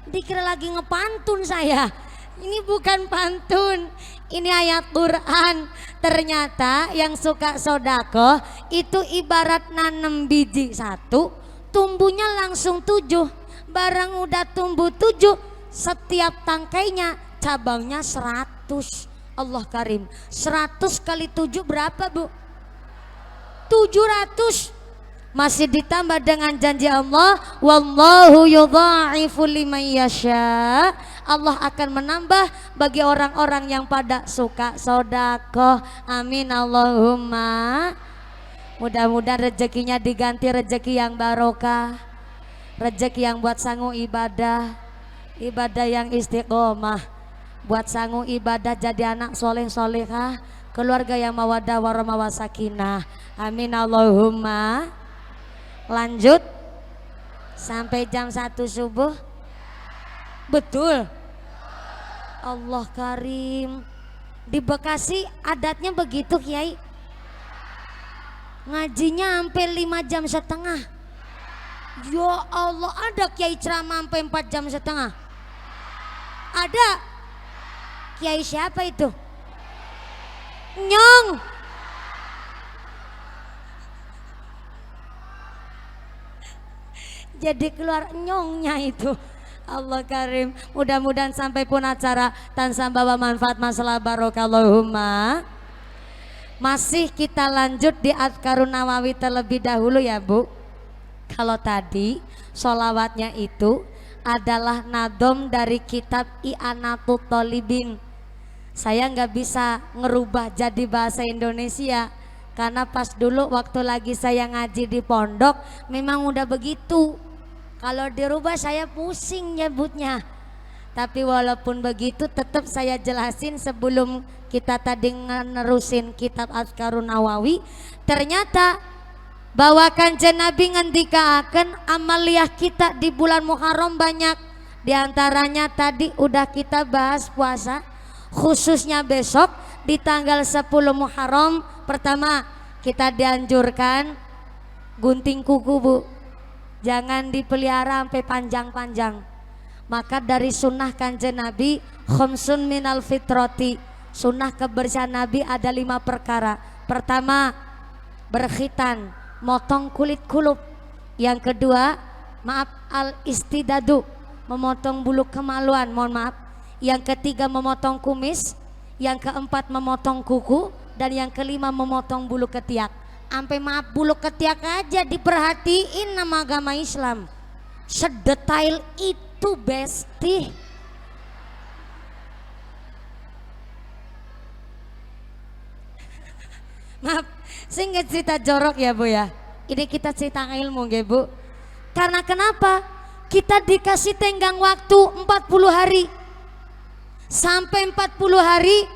dikira lagi ngepantun saya. Ini bukan pantun, ini ayat Quran. Ternyata yang suka sodako itu ibarat nanem biji 1 tumbuhnya langsung 7. Barang udah tumbuh 7, setiap tangkainya cabangnya 100. Allah Karim, 100 kali 7 berapa bu? 700. Masih ditambah dengan janji Allah, wallahu yudha'ifu liman yasha. Allah akan menambah bagi orang-orang yang pada suka sodakoh. Amin Allahumma. Mudah-mudahan rezekinya diganti rezeki yang barokah, rezeki yang buat sanggup ibadah, ibadah yang istiqomah, buat sanggup ibadah jadi anak soleh solehah, keluarga yang mawadah warahmah wasakinah. Amin Allahumma. Lanjut sampai jam 1 subuh. Betul. Allah Karim. Di Bekasi adatnya begitu Kiai. Ngajinya sampai 5 jam setengah. Ya Allah, ada Kiai ceramah sampai 4 jam setengah? Ada. Kiai siapa itu? Nyong. Jadi keluar nyongnya itu. Allah Karim. Mudah-mudahan sampai pun acara tansah bawa manfaat masalah barokah Allahumma. Masih kita lanjut di Adhkarun Nawawi terlebih dahulu ya Bu. Kalau tadi sholawatnya itu adalah nadom dari kitab I'anatul Thalibin. Saya nggak bisa ngerubah jadi bahasa Indonesia karena pas dulu waktu lagi saya ngaji di pondok memang udah begitu. Kalau dirubah saya pusing nyebutnya. Tapi walaupun begitu tetap saya jelasin sebelum kita tadi nerusin kitab Adhkarun Nawawi. Ternyata bahwa Kanjeng Nabi ngendikaaken amaliyah kita di bulan Muharram banyak. Di antaranya tadi udah kita bahas puasa, khususnya besok di tanggal 10 Muharram. Pertama, kita dianjurkan gunting kuku Bu, jangan dipelihara sampai panjang-panjang. Maka dari sunnah Kanjeng Nabi, khamsun minal fitrati, sunnah kebersihan Nabi ada 5 perkara. Pertama, berkhitan, motong kulit kulub. Yang kedua, maaf, al istidadu, memotong bulu kemaluan, mohon maaf. Yang ketiga, memotong kumis. Yang keempat, memotong kuku. Dan yang kelima, memotong bulu ketiak. Sampai maaf, bulu ketiak aja diperhatiin nama agama Islam. Sedetail itu besti. Maaf, saya nggak cerita jorok ya Bu ya. Ini kita cerita ilmu ya Bu. Karena kenapa? Kita dikasih tenggang waktu 40 hari. Sampai 40 hari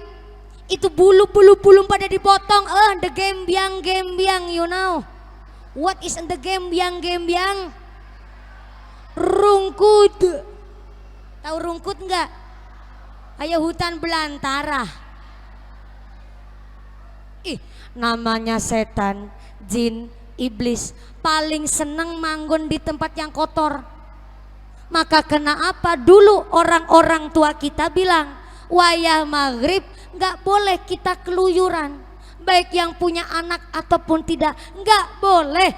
itu bulu-bulu pada dipotong. The gembiang, you know. What is the gembiang? Rungkut. Tahu rungkut enggak? Ayo hutan belantara. Namanya setan, jin, iblis paling seneng manggon di tempat yang kotor. Maka kenapa dulu orang-orang tua kita bilang wayah maghrib nggak boleh kita keluyuran, baik yang punya anak ataupun tidak, nggak boleh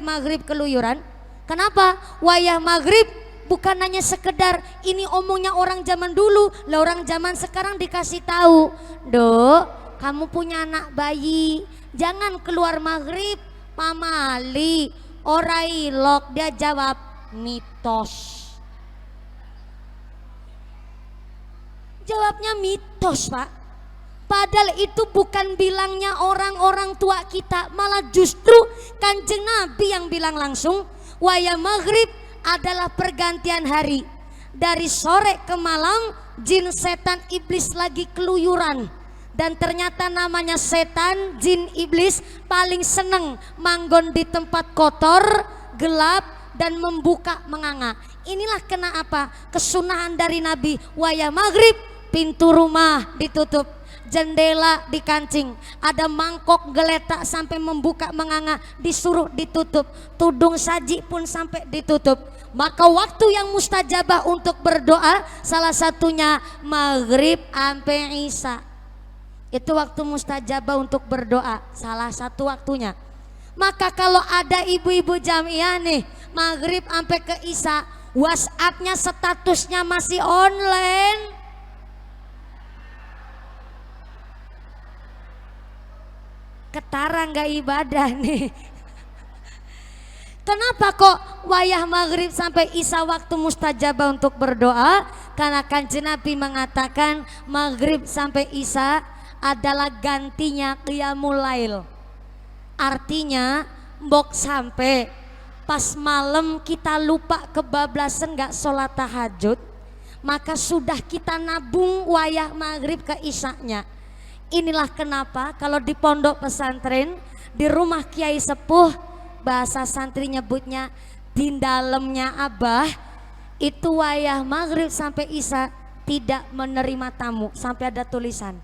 maghrib keluyuran. Kenapa? Wayah maghrib bukan hanya sekedar ini omongnya orang zaman dulu, lah orang zaman sekarang dikasih tahu, Dok, kamu punya anak bayi, jangan keluar maghrib, pamali, orailok. Dia jawab, mitos. Jawabnya mitos Pak. Padahal itu bukan bilangnya orang-orang tua kita, malah justru Kanjeng Nabi yang bilang langsung, wayah maghrib adalah pergantian hari. Dari sore ke malam jin setan iblis lagi keluyuran. Dan ternyata namanya setan, jin, iblis paling seneng manggon di tempat kotor, gelap, dan membuka menganga. Inilah kenapa kesunahan dari Nabi, wayah maghrib pintu rumah ditutup, jendela dikancing, ada mangkok geletak sampai membuka menganga disuruh ditutup, tudung saji pun sampai ditutup. Maka waktu yang mustajabah untuk berdoa salah satunya maghrib sampai isya. Itu waktu mustajabah untuk berdoa, salah satu waktunya. Maka kalau ada ibu-ibu jamiah nih maghrib sampai ke isya, WhatsApp-nya statusnya masih online, ketara nggak ibadah nih. Kenapa kok wayah maghrib sampai isya waktu mustajabah untuk berdoa? Karena Kanjeng Nabi mengatakan maghrib sampai isya adalah gantinya qiyamul lail. Artinya mbok sampai pas malam kita lupa kebablasan gak sholat tahajud, maka sudah kita nabung wayah maghrib ke isyanya. Inilah kenapa kalau di pondok pesantren, di rumah kiai sepuh, bahasa santri nyebutnya di dalamnya abah, itu wayah maghrib sampai isya tidak menerima tamu, sampai ada tulisan.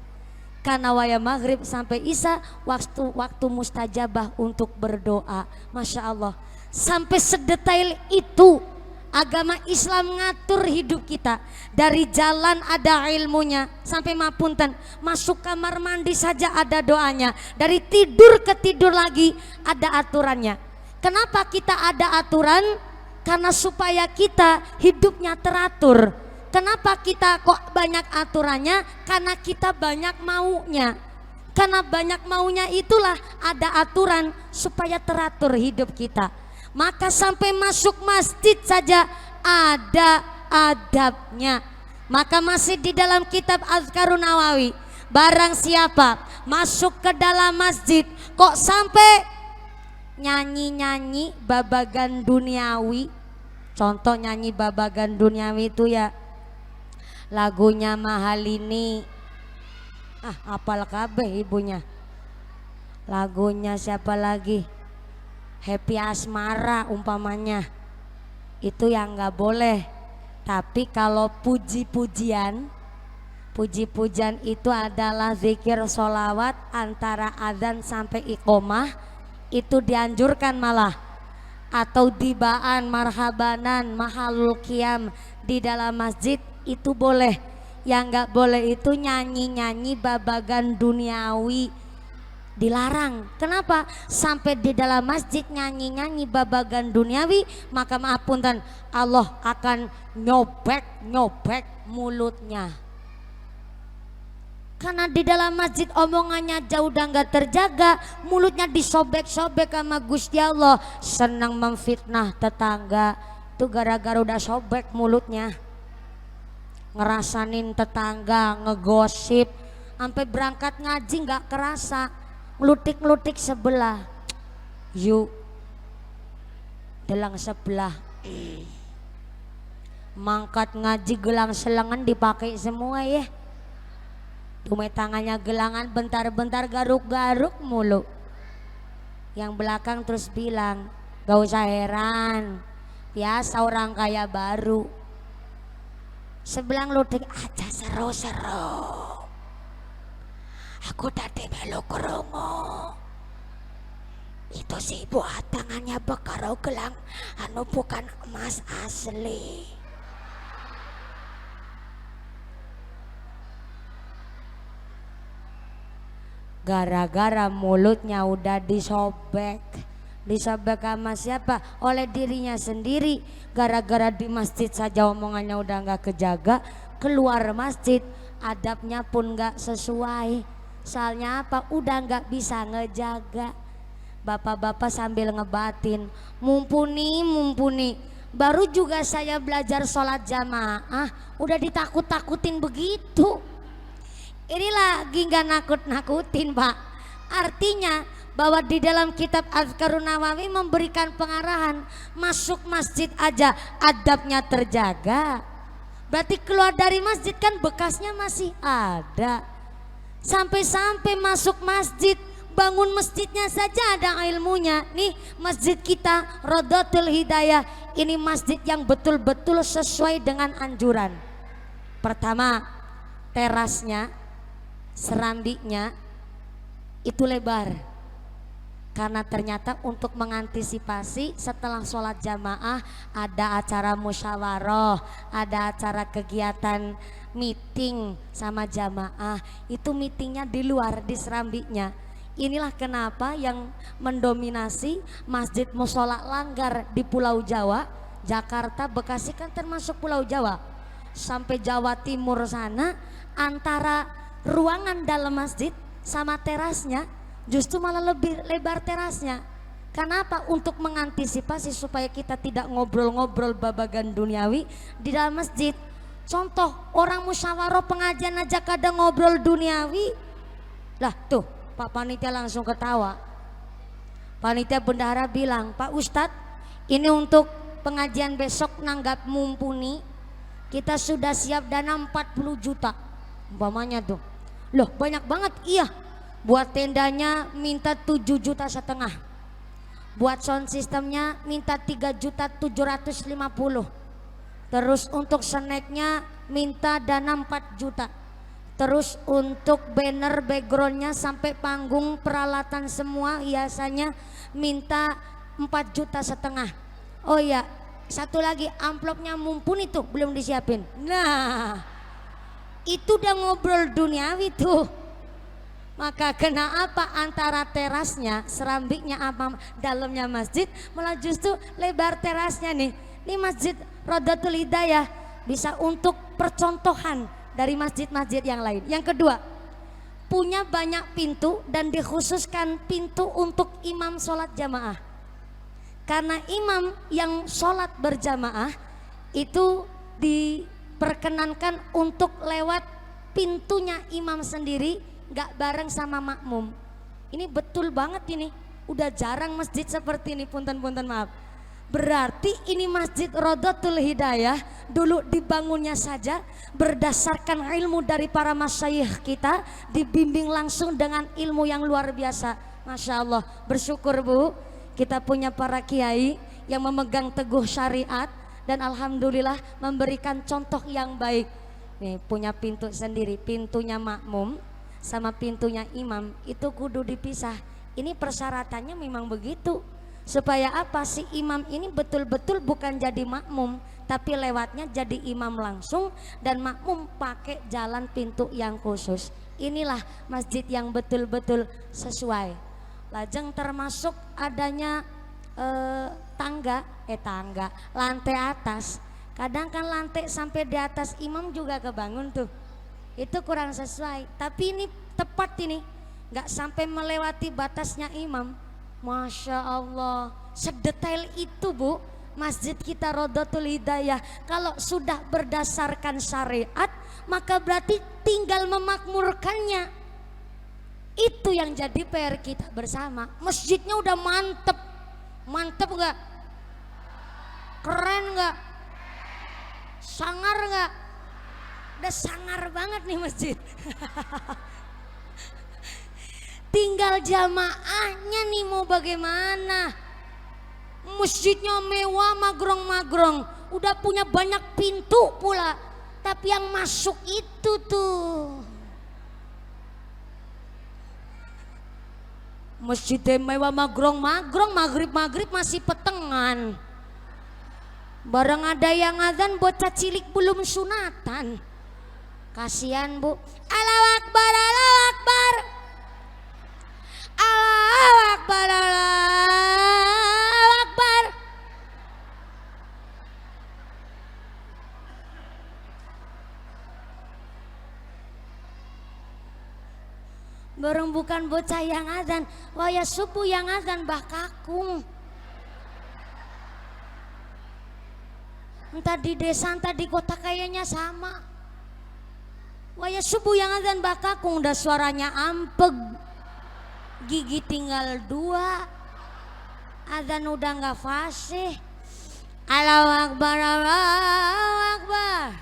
Karena wayah maghrib sampai isya waktu mustajabah untuk berdoa. Masya Allah, sampai sedetail itu agama Islam ngatur hidup kita. Dari jalan ada ilmunya, sampai mapunten masuk kamar mandi saja ada doanya, dari tidur ke tidur lagi ada aturannya. Kenapa kita ada aturan? Karena supaya kita hidupnya teratur. Kenapa kita kok banyak aturannya? Karena kita banyak maunya. Karena banyak maunya itulah ada aturan supaya teratur hidup kita. Maka sampai masuk masjid saja ada adabnya. Maka masih di dalam kitab Azkarun Nawawi, barang siapa masuk ke dalam masjid kok sampai nyanyi-nyanyi babagan duniawi. Contoh nyanyi babagan duniawi itu ya lagunya Mahalini, apal kabeh ibunya. Lagunya siapa lagi, Happy Asmara umpamanya, itu yang nggak boleh. Tapi kalau puji-pujian itu adalah zikir solawat antara adzan sampai iqomah, itu dianjurkan malah. Atau dibaan, marhabanan, mahalul qiyam di dalam masjid itu boleh. Yang nggak boleh itu nyanyi-nyanyi babagan duniawi, dilarang. Kenapa? Sampai di dalam masjid nyanyi-nyanyi babagan duniawi, maka maaf punten, Allah akan nyobek mulutnya. Karena di dalam masjid omongannya jauh udah nggak terjaga, mulutnya disobek-sobek sama Gusti Allah. Senang memfitnah tetangga, itu gara-gara udah sobek mulutnya. Ngerasanin tetangga, ngegosip, sampai berangkat ngaji nggak kerasa, ngelutik-ngelutik sebelah. Yuk, delang sebelah. Mangkat ngaji gelang selengan dipakai semua ya. Tume tangannya gelangan, bentar-bentar garuk-garuk mulu. Yang belakang terus bilang, gak usah heran, biasa orang kaya baru. Sebelah ngelutik aja seru-seru. Aku tadi melu kerungu. Itu sih buat tangannya bekaro gelang, anu bukan emas asli. Gara-gara mulutnya udah disobek sama siapa? Oleh dirinya sendiri. Gara-gara di masjid saja omongannya udah gak kejaga, keluar masjid adabnya pun gak sesuai. Soalnya apa? Udah gak bisa ngejaga. Bapak-bapak sambil ngebatin, mumpuni. Baru juga saya belajar sholat jamaah udah ditakut-takutin begitu. Ini lagi gak nakut-nakutin Pak. Artinya bahwa di dalam kitab Azkarun Nawawi memberikan pengarahan, masuk masjid aja adabnya terjaga. Berarti keluar dari masjid kan bekasnya masih ada. Sampai-sampai masuk masjid, bangun masjidnya saja ada ilmunya. Nih masjid kita Rodotul Hidayah, ini masjid yang betul-betul sesuai dengan anjuran. Pertama, terasnya, serambiknya itu lebar. Karena ternyata untuk mengantisipasi setelah sholat jamaah ada acara musyawarah, ada acara kegiatan meeting sama jamaah, itu meetingnya di luar di serambiknya. Inilah kenapa yang mendominasi masjid musola langgar di Pulau Jawa, Jakarta, Bekasi kan termasuk Pulau Jawa. Sampai Jawa Timur sana, antara ruangan dalam masjid sama terasnya justru malah lebih lebar terasnya. Kenapa? Untuk mengantisipasi supaya kita tidak ngobrol-ngobrol babagan duniawi di dalam masjid. Contoh orang musyawarah pengajian aja kadang ngobrol duniawi. Lah tuh Pak Panitia langsung ketawa. Panitia bendahara bilang, Pak Ustadz ini untuk pengajian besok nanggap mumpuni kita sudah siap dana 40 juta umpamanya tuh. Loh banyak banget, iya. Buat tendanya minta 7,5 juta, buat sound systemnya minta 3,750 juta, terus untuk snacknya minta dana 4 juta, terus untuk banner backgroundnya sampai panggung peralatan semua hiasannya minta 4,5 juta. Oh iya, satu lagi amplopnya mumpuni tuh belum disiapin. Nah itu udah ngobrol duniawi tuh. Maka kenapa antara terasnya, serambiknya apa dalamnya masjid, malah justru lebar terasnya nih. Ini Masjid Rodatul Hidayah bisa untuk percontohan dari masjid-masjid yang lain. Yang kedua, punya banyak pintu dan dikhususkan pintu untuk imam sholat jamaah. Karena imam yang sholat berjamaah itu diperkenankan untuk lewat pintunya imam sendiri, gak bareng sama makmum. Ini betul banget ini. Udah jarang masjid seperti ini, punten-punten maaf. Berarti ini Masjid Rodatul Hidayah dulu dibangunnya saja berdasarkan ilmu dari para masyayikh kita, dibimbing langsung dengan ilmu yang luar biasa. Masya Allah, bersyukur Bu, kita punya para kiai yang memegang teguh syariat dan alhamdulillah memberikan contoh yang baik. Nih punya pintu sendiri, pintunya makmum sama pintunya imam itu kudu dipisah. Ini persyaratannya memang begitu. Supaya apa, si imam ini betul-betul bukan jadi makmum, tapi lewatnya jadi imam langsung dan makmum pakai jalan pintu yang khusus. Inilah masjid yang betul-betul sesuai. Lajeng termasuk adanya tangga, lantai atas. Kadang kan lantai sampai di atas imam juga kebangun tuh. Itu kurang sesuai. Tapi ini tepat ini, nggak sampai melewati batasnya imam. Masya Allah, sedetail itu Bu masjid kita Rodatul Hidayah. Kalau sudah berdasarkan syariat, maka berarti tinggal memakmurkannya. Itu yang jadi PR kita bersama. Masjidnya udah mantep, mantep nggak? Keren nggak? Sangar nggak? Udah sangar banget nih masjid. Tinggal jamaahnya nih mau bagaimana. Masjidnya mewah, magrong-magrong, udah punya banyak pintu pula, tapi yang masuk itu tuh masjidnya mewah, magrong-magrong, maghrib masih petengan. Barang ada yang azan bocah cilik belum sunatan. Kasihan Bu. Allahu Akbar, Allahu Akbar. Allahu Akbar, Allahu Akbar. Bareng bukan bocah yang azan, waya subuh yang azan Mbah Kakung. Entah di desa entah di kota kayaknya sama. Waya subuh yang azan Mbah Kakung udah suaranya ampeg. Gigi tinggal 2, azan udah nggak fasih. Allahu Akbar, Allahu Akbar.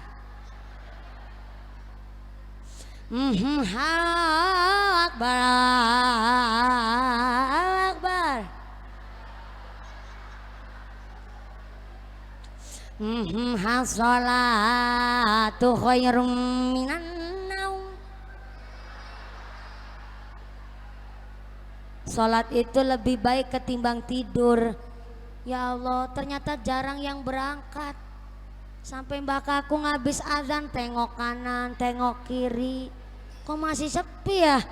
Allahu Akbar, Allahu Akbar. As-salatu khairum minan naum. Sholat itu lebih baik ketimbang tidur. Ya Allah, ternyata jarang yang berangkat. Sampai Mbak Kakung habis azan tengok kanan, tengok kiri. Kok masih sepi ya?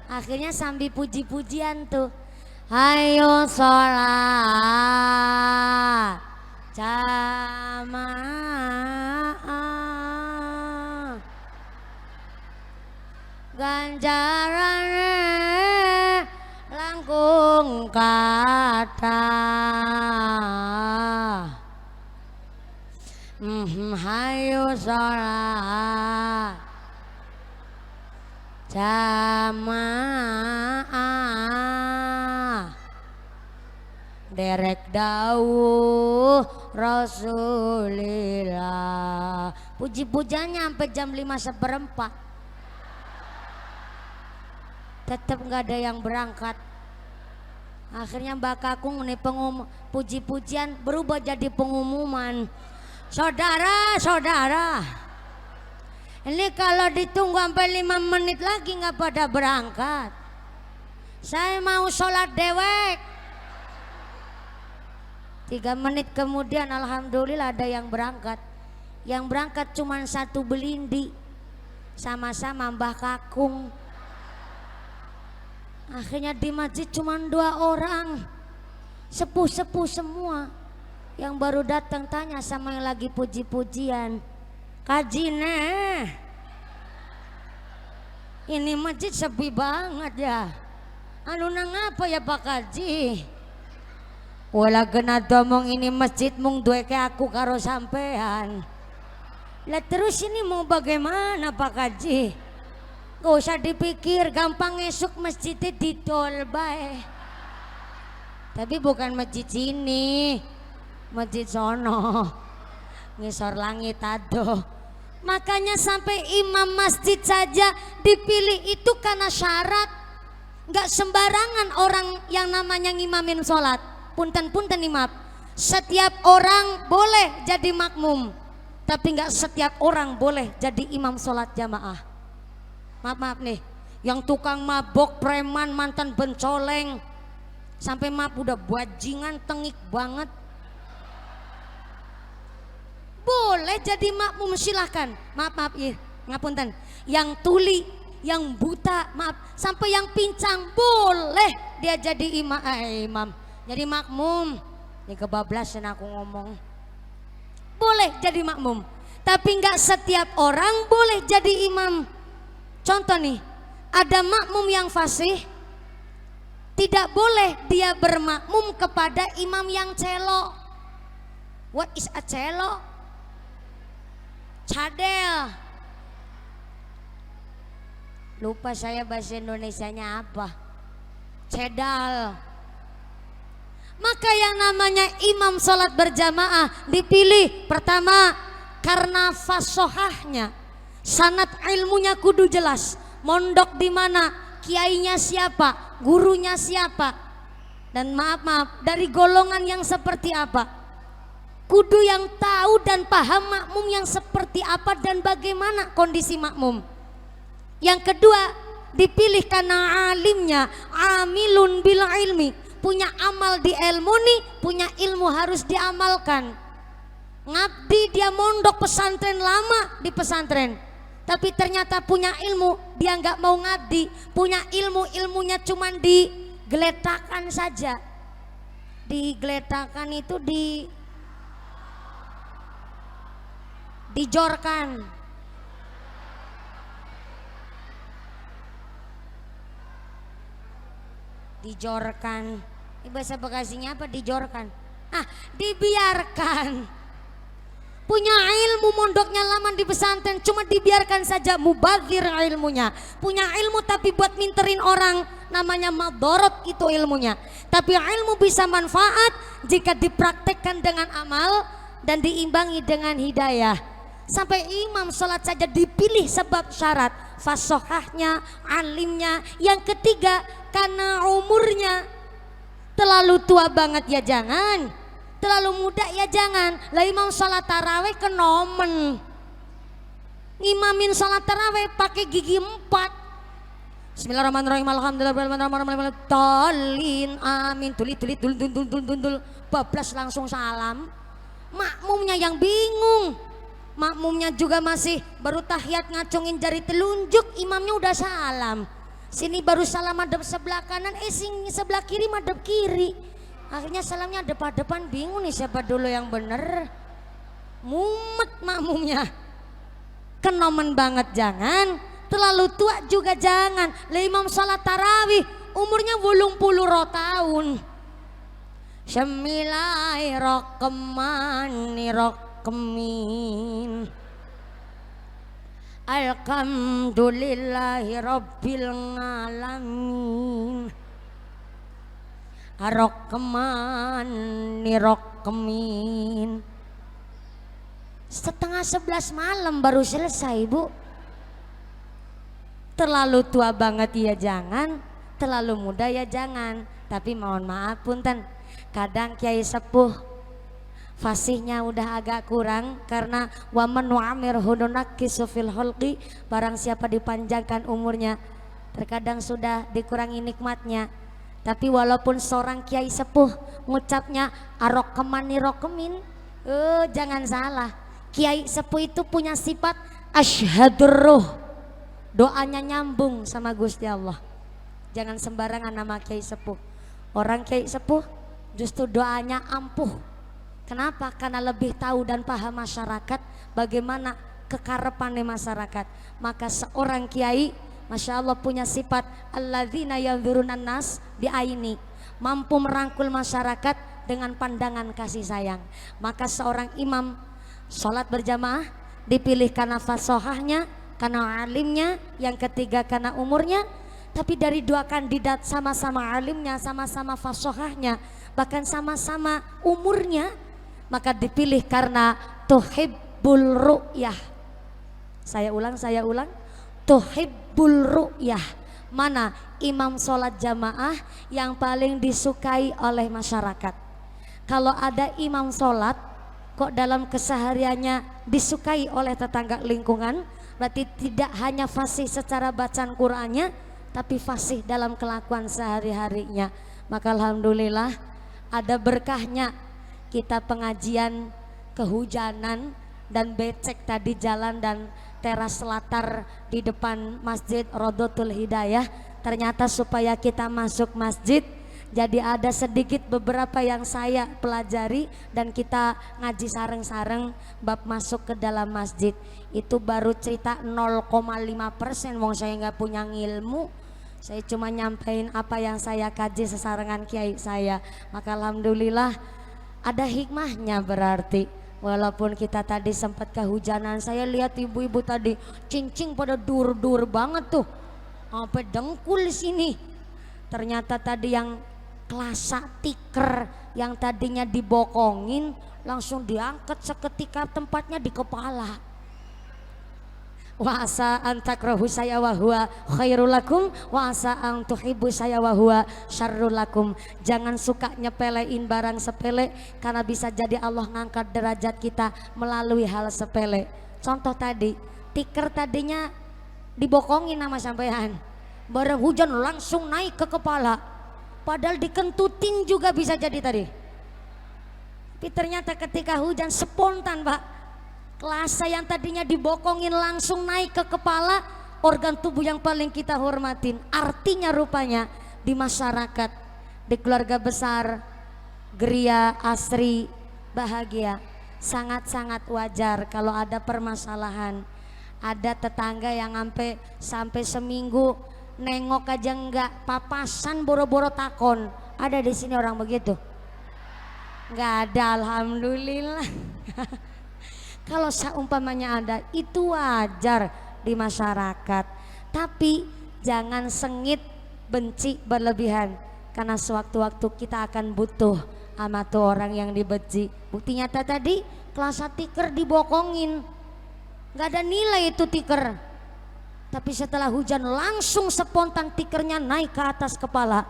Akhirnya sambil puji-pujian tuh. Hayo sholat jamaah, ganjarannya langkung kata. Hayo sholat jamaah derek dawuh Rasulillah. Puji-pujiannya sampai jam 5:15 tetap nggak ada yang berangkat. Akhirnya Mbak Kakung nih puji-pujian berubah jadi pengumuman. Saudara-saudara, ini kalau ditunggu sampai 5 menit lagi nggak pada berangkat, saya mau sholat dewek. 3 menit kemudian alhamdulillah ada yang berangkat. Yang berangkat cuma 1 belindi, sama-sama Mbah Kakung. Akhirnya di masjid cuma 2 orang, sepuh-sepuh semua. Yang baru datang tanya sama yang lagi puji-pujian, kaji nih, ini masjid sepi banget ya, anu nang apa ya Pak Kaji? Wala kena domong ini masjid mung duwe ke aku karo sampean. Lah terus ini mau bagaimana Pak Kaji? Gak usah dipikir, gampang esuk masjidnya didol bae. Tapi bukan masjid sini, masjid sono, ngisor langit ado. Makanya sampai imam masjid saja dipilih itu karena syarat. Gak sembarangan orang yang namanya ngimamin sholat. Punten-punten imam, setiap orang boleh jadi makmum, tapi nggak setiap orang boleh jadi imam sholat jamaah. Maaf nih, yang tukang mabok, preman, mantan bencoleng, sampai maaf udah bajingan tengik banget, boleh jadi makmum silahkan. Maaf ya, ngapunten. Yang tuli, yang buta, maaf, sampai yang pincang boleh dia jadi imam. Jadi makmum, ini kebablasan aku ngomong. Boleh jadi makmum, tapi nggak setiap orang boleh jadi imam. Contoh nih, ada makmum yang fasih, tidak boleh dia bermakmum kepada imam yang celo. What is a celo? Cadel. Lupa saya bahasa Indonesianya apa. Cedal. Maka yang namanya imam sholat berjamaah dipilih pertama karena fasohahnya, sanad ilmunya kudu jelas, mondok di mana, kiainya siapa, gurunya siapa, dan maaf dari golongan yang seperti apa, kudu yang tahu dan paham makmum yang seperti apa dan bagaimana kondisi makmum. Yang kedua dipilih karena alimnya, amilun bil ilmi, punya amal di ilmu nih, punya ilmu harus diamalkan. Ngabdi dia mondok pesantren lama di pesantren, tapi ternyata punya ilmu, dia nggak mau ngabdi, punya ilmunya cuman digeletakan saja. Digeletakan itu dijorkan. Dijorkan. Ini bahasa Bekasinya apa dijorkan? Dibiarkan. Punya ilmu mondoknya lama di pesantren, cuma dibiarkan saja, mubazir ilmunya. Punya ilmu tapi buat minterin orang, namanya madorot itu ilmunya. Tapi ilmu bisa manfaat jika dipraktekkan dengan amal dan diimbangi dengan hidayah. Sampai imam sholat saja dipilih sebab syarat, fasohahnya, alimnya. Yang ketiga karena umurnya. Terlalu tua banget ya jangan, terlalu muda ya jangan. Lah imam sholat taraweh kenomen, ngimamin sholat taraweh pakai gigi 4. Bismillahirrahmanirrahim, alhamdulillahirrahmanirrahim, tolin, amin, tulit, dul, bablas langsung salam. Makmumnya yang bingung, makmumnya juga masih baru tahiyat ngacungin jari telunjuk, imamnya udah salam. Sini baru salam madep sebelah kanan, sing sebelah kiri madep kiri. Akhirnya salamnya depan-depan, bingung nih siapa dulu yang bener. Mumet makmumnya. Kenomen banget jangan, terlalu tua juga jangan. Lah imam sholat tarawih umurnya 80 tahun. Semilai rokeman rokemin. Alhamdulillahi Rabbil Alamin. Ar-Rahman Nirokmin. Setengah 11 malam baru selesai, Bu. Terlalu tua banget ya jangan, terlalu muda ya jangan. Tapi mohon maaf punten, kadang kiai sepuh fasihnya udah agak kurang karena waman wa'amir hudunakisu fil hulqi, barang siapa dipanjangkan umurnya terkadang sudah dikurangi nikmatnya. Tapi walaupun seorang kiai sepuh ngucapnya arokemani rokemin, jangan salah, kiai sepuh itu punya sifat asyhadur ruh, doanya nyambung sama Gusti Allah. Jangan sembarangan nama kiai sepuh. Orang kiai sepuh justru doanya ampuh. Kenapa? Karena lebih tahu dan paham masyarakat bagaimana kekarepannya masyarakat. Maka seorang kiai Masya Allah punya sifat alladzina yanzurunan nas biaini, mampu merangkul masyarakat dengan pandangan kasih sayang. Maka seorang imam sholat berjamaah dipilih karena fasohahnya, karena alimnya, yang ketiga karena umurnya. Tapi dari dua kandidat sama-sama alimnya, sama-sama fasohahnya, bahkan sama-sama umurnya, maka dipilih karena tuhibbul ru'yah. Saya ulang tuhibbul ru'yah. Mana imam sholat jamaah yang paling disukai oleh masyarakat? Kalau ada imam sholat kok dalam kesehariannya disukai oleh tetangga lingkungan, berarti tidak hanya fasih secara bacaan Qur'annya, tapi fasih dalam kelakuan sehari-harinya. Maka alhamdulillah ada berkahnya kita pengajian kehujanan dan becek tadi jalan dan teras latar di depan Masjid Rodotul Hidayah. Ternyata supaya kita masuk masjid, jadi ada sedikit beberapa yang saya pelajari dan kita ngaji sareng-sareng bab masuk ke dalam masjid. Itu baru cerita 0,5%, wong saya nggak punya ilmu. Saya cuma nyampein apa yang saya kaji sesarengan kiai saya. Maka alhamdulillah ada hikmahnya berarti. Walaupun kita tadi sempat kehujanan, saya lihat ibu-ibu tadi cincing pada dur-dur banget tuh, sampai dengkul sini. Ternyata tadi yang kelasa tiker yang tadinya dibokongin langsung diangkat seketika tempatnya di kepala. Wa asa an takrahu saya wa huwa khairul lakum wa asa an tuhibbu saya wa huwa syarrul lakum. Jangan suka nyepelein barang sepele karena bisa jadi Allah ngangkat derajat kita melalui hal sepele. Contoh tadi, tiker tadinya dibokongin sama sampean, bareng hujan langsung naik ke kepala, padahal dikentutin juga bisa jadi tadi. Tapi ternyata ketika hujan spontan, Pak, kelasa yang tadinya dibokongin langsung naik ke kepala, organ tubuh yang paling kita hormatin. Artinya rupanya di masyarakat, di keluarga besar Geria Asri Bahagia, sangat-sangat wajar kalau ada permasalahan. Ada tetangga yang sampai seminggu nengok aja enggak, papasan boro-boro takon. Ada di sini orang begitu? Enggak ada, alhamdulillah. Kalau seumpamanya ada, itu wajar di masyarakat. Tapi jangan sengit, benci berlebihan, karena sewaktu-waktu kita akan butuh sama tuh orang yang dibenci. Bukti nyata tadi, kelasa tiker dibokongin, gak ada nilai itu tiker. Tapi setelah hujan langsung spontan tikernya naik ke atas kepala.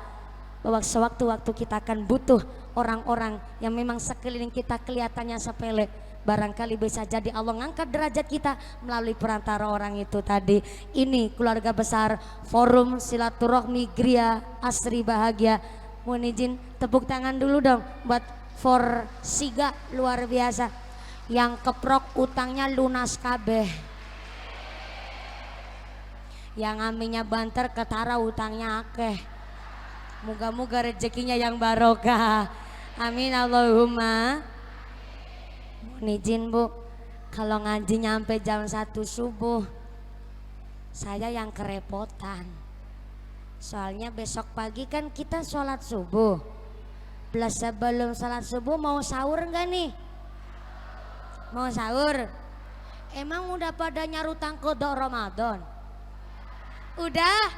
Bahwa sewaktu-waktu kita akan butuh orang-orang yang memang sekeliling kita kelihatannya sepele, barangkali bisa jadi Allah ngangkat derajat kita melalui perantara orang itu tadi. Ini keluarga besar Forum Silaturahmi Geria Asri Bahagia. Mohon izin tepuk tangan dulu dong buat For Siga, luar biasa. Yang keprok utangnya lunas kabeh, yang aminya banter ketara utangnya akeh. Moga-moga rezekinya yang barokah, amin Allahumma. Mohon izin Bu, kalau ngaji nyampe jam 1 subuh saya yang kerepotan. Soalnya besok pagi kan kita sholat subuh. Plus sebelum sholat subuh mau sahur enggak nih? Mau sahur? Emang udah pada nyarutang kodok Ramadan? Udah?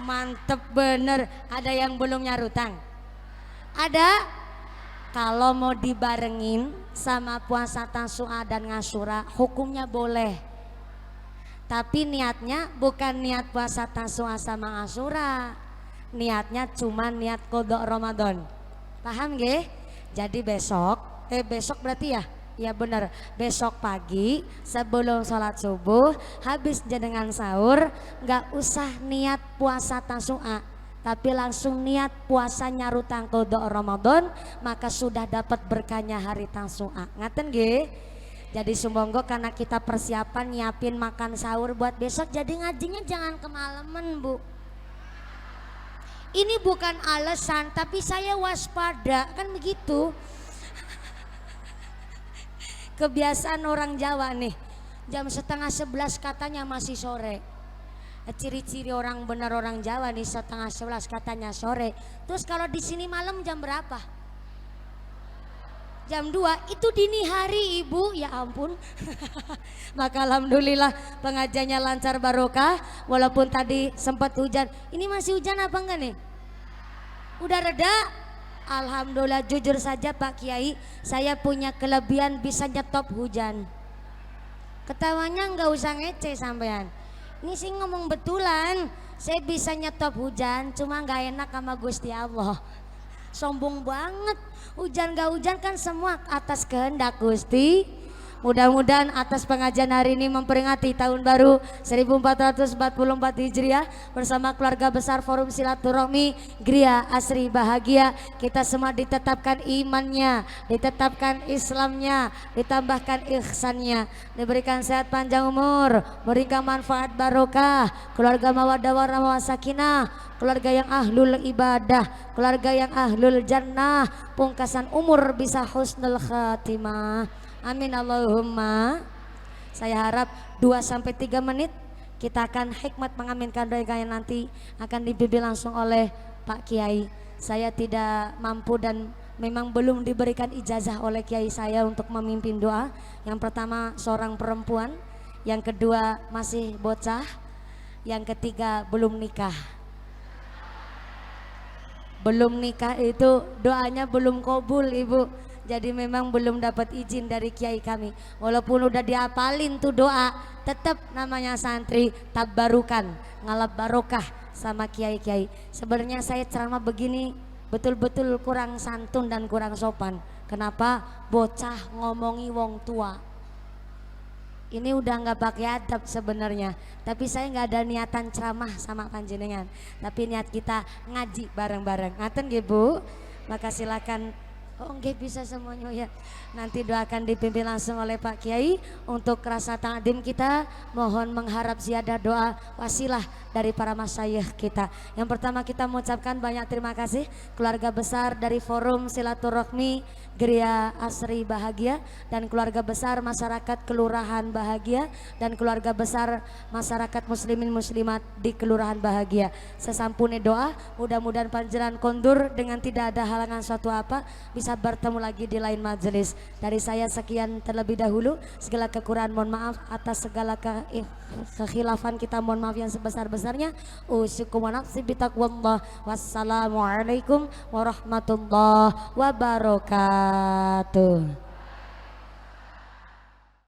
Mantep bener. Ada yang belum nyarutang? Ada? Kalau mau dibarengin sama puasa Tasu'a dan Ngasura, hukumnya boleh. Tapi niatnya bukan niat puasa Tasu'a sama Ngasura. Niatnya cuma niat kodok Ramadan. Paham gak? Jadi besok berarti ya? Ya benar, besok pagi sebelum sholat subuh habis jenengan sahur nggak usah niat puasa Tasu'a, tapi langsung niat puasa nyarutang kodok Ramadan, maka sudah dapat berkahnya hari Tasu'a. Ngaten ge? Jadi sumonggo karena kita persiapan nyiapin makan sahur buat besok, jadi ngajinya jangan kemalaman Bu. Ini bukan alasan, tapi saya waspada kan begitu. Kebiasaan orang Jawa nih, jam 10:30 katanya masih sore. Ciri-ciri orang benar orang Jawa nih 10:30 katanya sore. Terus kalau di sini malam jam berapa? Jam 2, itu dini hari Ibu, ya ampun. Maka alhamdulillah pengajiannya lancar barokah, walaupun tadi sempat hujan. Ini masih hujan apa enggak nih? Udah reda? Alhamdulillah. Jujur saja Pak Kiai, saya punya kelebihan bisa nyetop hujan. Ketawanya nggak usah ngece sampean. Ini sih ngomong betulan, saya bisa nyetop hujan, cuma nggak enak sama Gusti Allah. Sombong banget, hujan gak hujan kan semua atas kehendak Gusti. Mudah-mudahan atas pengajian hari ini memperingati tahun baru 1444 Hijriah bersama keluarga besar Forum Silaturahmi Gria Asri Bahagia, kita semua ditetapkan imannya, ditetapkan Islamnya, ditambahkan ihsannya, diberikan sehat panjang umur, memberikan manfaat barokah, keluarga mawaddah warahmah sakinah, keluarga yang ahlul ibadah, keluarga yang ahlul jannah, pungkasan umur bisa husnul khatimah. Amin Allahumma. Saya harap 2-3 menit kita akan hikmat mengaminkan doa yang nanti akan dipimpin langsung oleh Pak Kiai. Saya tidak mampu dan memang belum diberikan ijazah oleh Kiai saya untuk memimpin doa. Yang pertama seorang perempuan, yang kedua masih bocah, yang ketiga belum nikah. Belum nikah itu doanya belum kabul Ibu. Jadi memang belum dapat izin dari kiai kami. Walaupun udah diapalin tuh doa, tetap namanya santri tabarukan, ngalap barokah sama kiai-kiai. Sebenarnya saya ceramah begini betul-betul kurang santun dan kurang sopan. Kenapa? Bocah ngomongi wong tua. Ini udah nggak pakai adab sebenarnya. Tapi saya nggak ada niatan ceramah sama panjenengan. Tapi niat kita ngaji bareng-bareng. Ngaten nggih Bu? Maka silakan. Oh enggak bisa semuanya ya. Nanti doakan dipimpin langsung oleh Pak Kiai. Untuk rasa ta'dim kita mohon mengharap ziyadah doa wasilah dari para masyayikh kita. Yang pertama kita mengucapkan banyak terima kasih keluarga besar dari Forum Silaturahmi Gria Asri Bahagia dan keluarga besar masyarakat Kelurahan Bahagia dan keluarga besar masyarakat muslimin muslimat di Kelurahan Bahagia. Sesampune doa mudah-mudahan panjenengan kondur dengan tidak ada halangan suatu apa bisa bertemu lagi di lain majelis. Dari saya sekian terlebih dahulu, segala kekurangan mohon maaf, atas segala kekhilafan kita mohon maaf yang sebesar-besarnya. Usyukum wa nafsi bitaqwallah. Wassalamualaikum warahmatullahi wabarakatuh.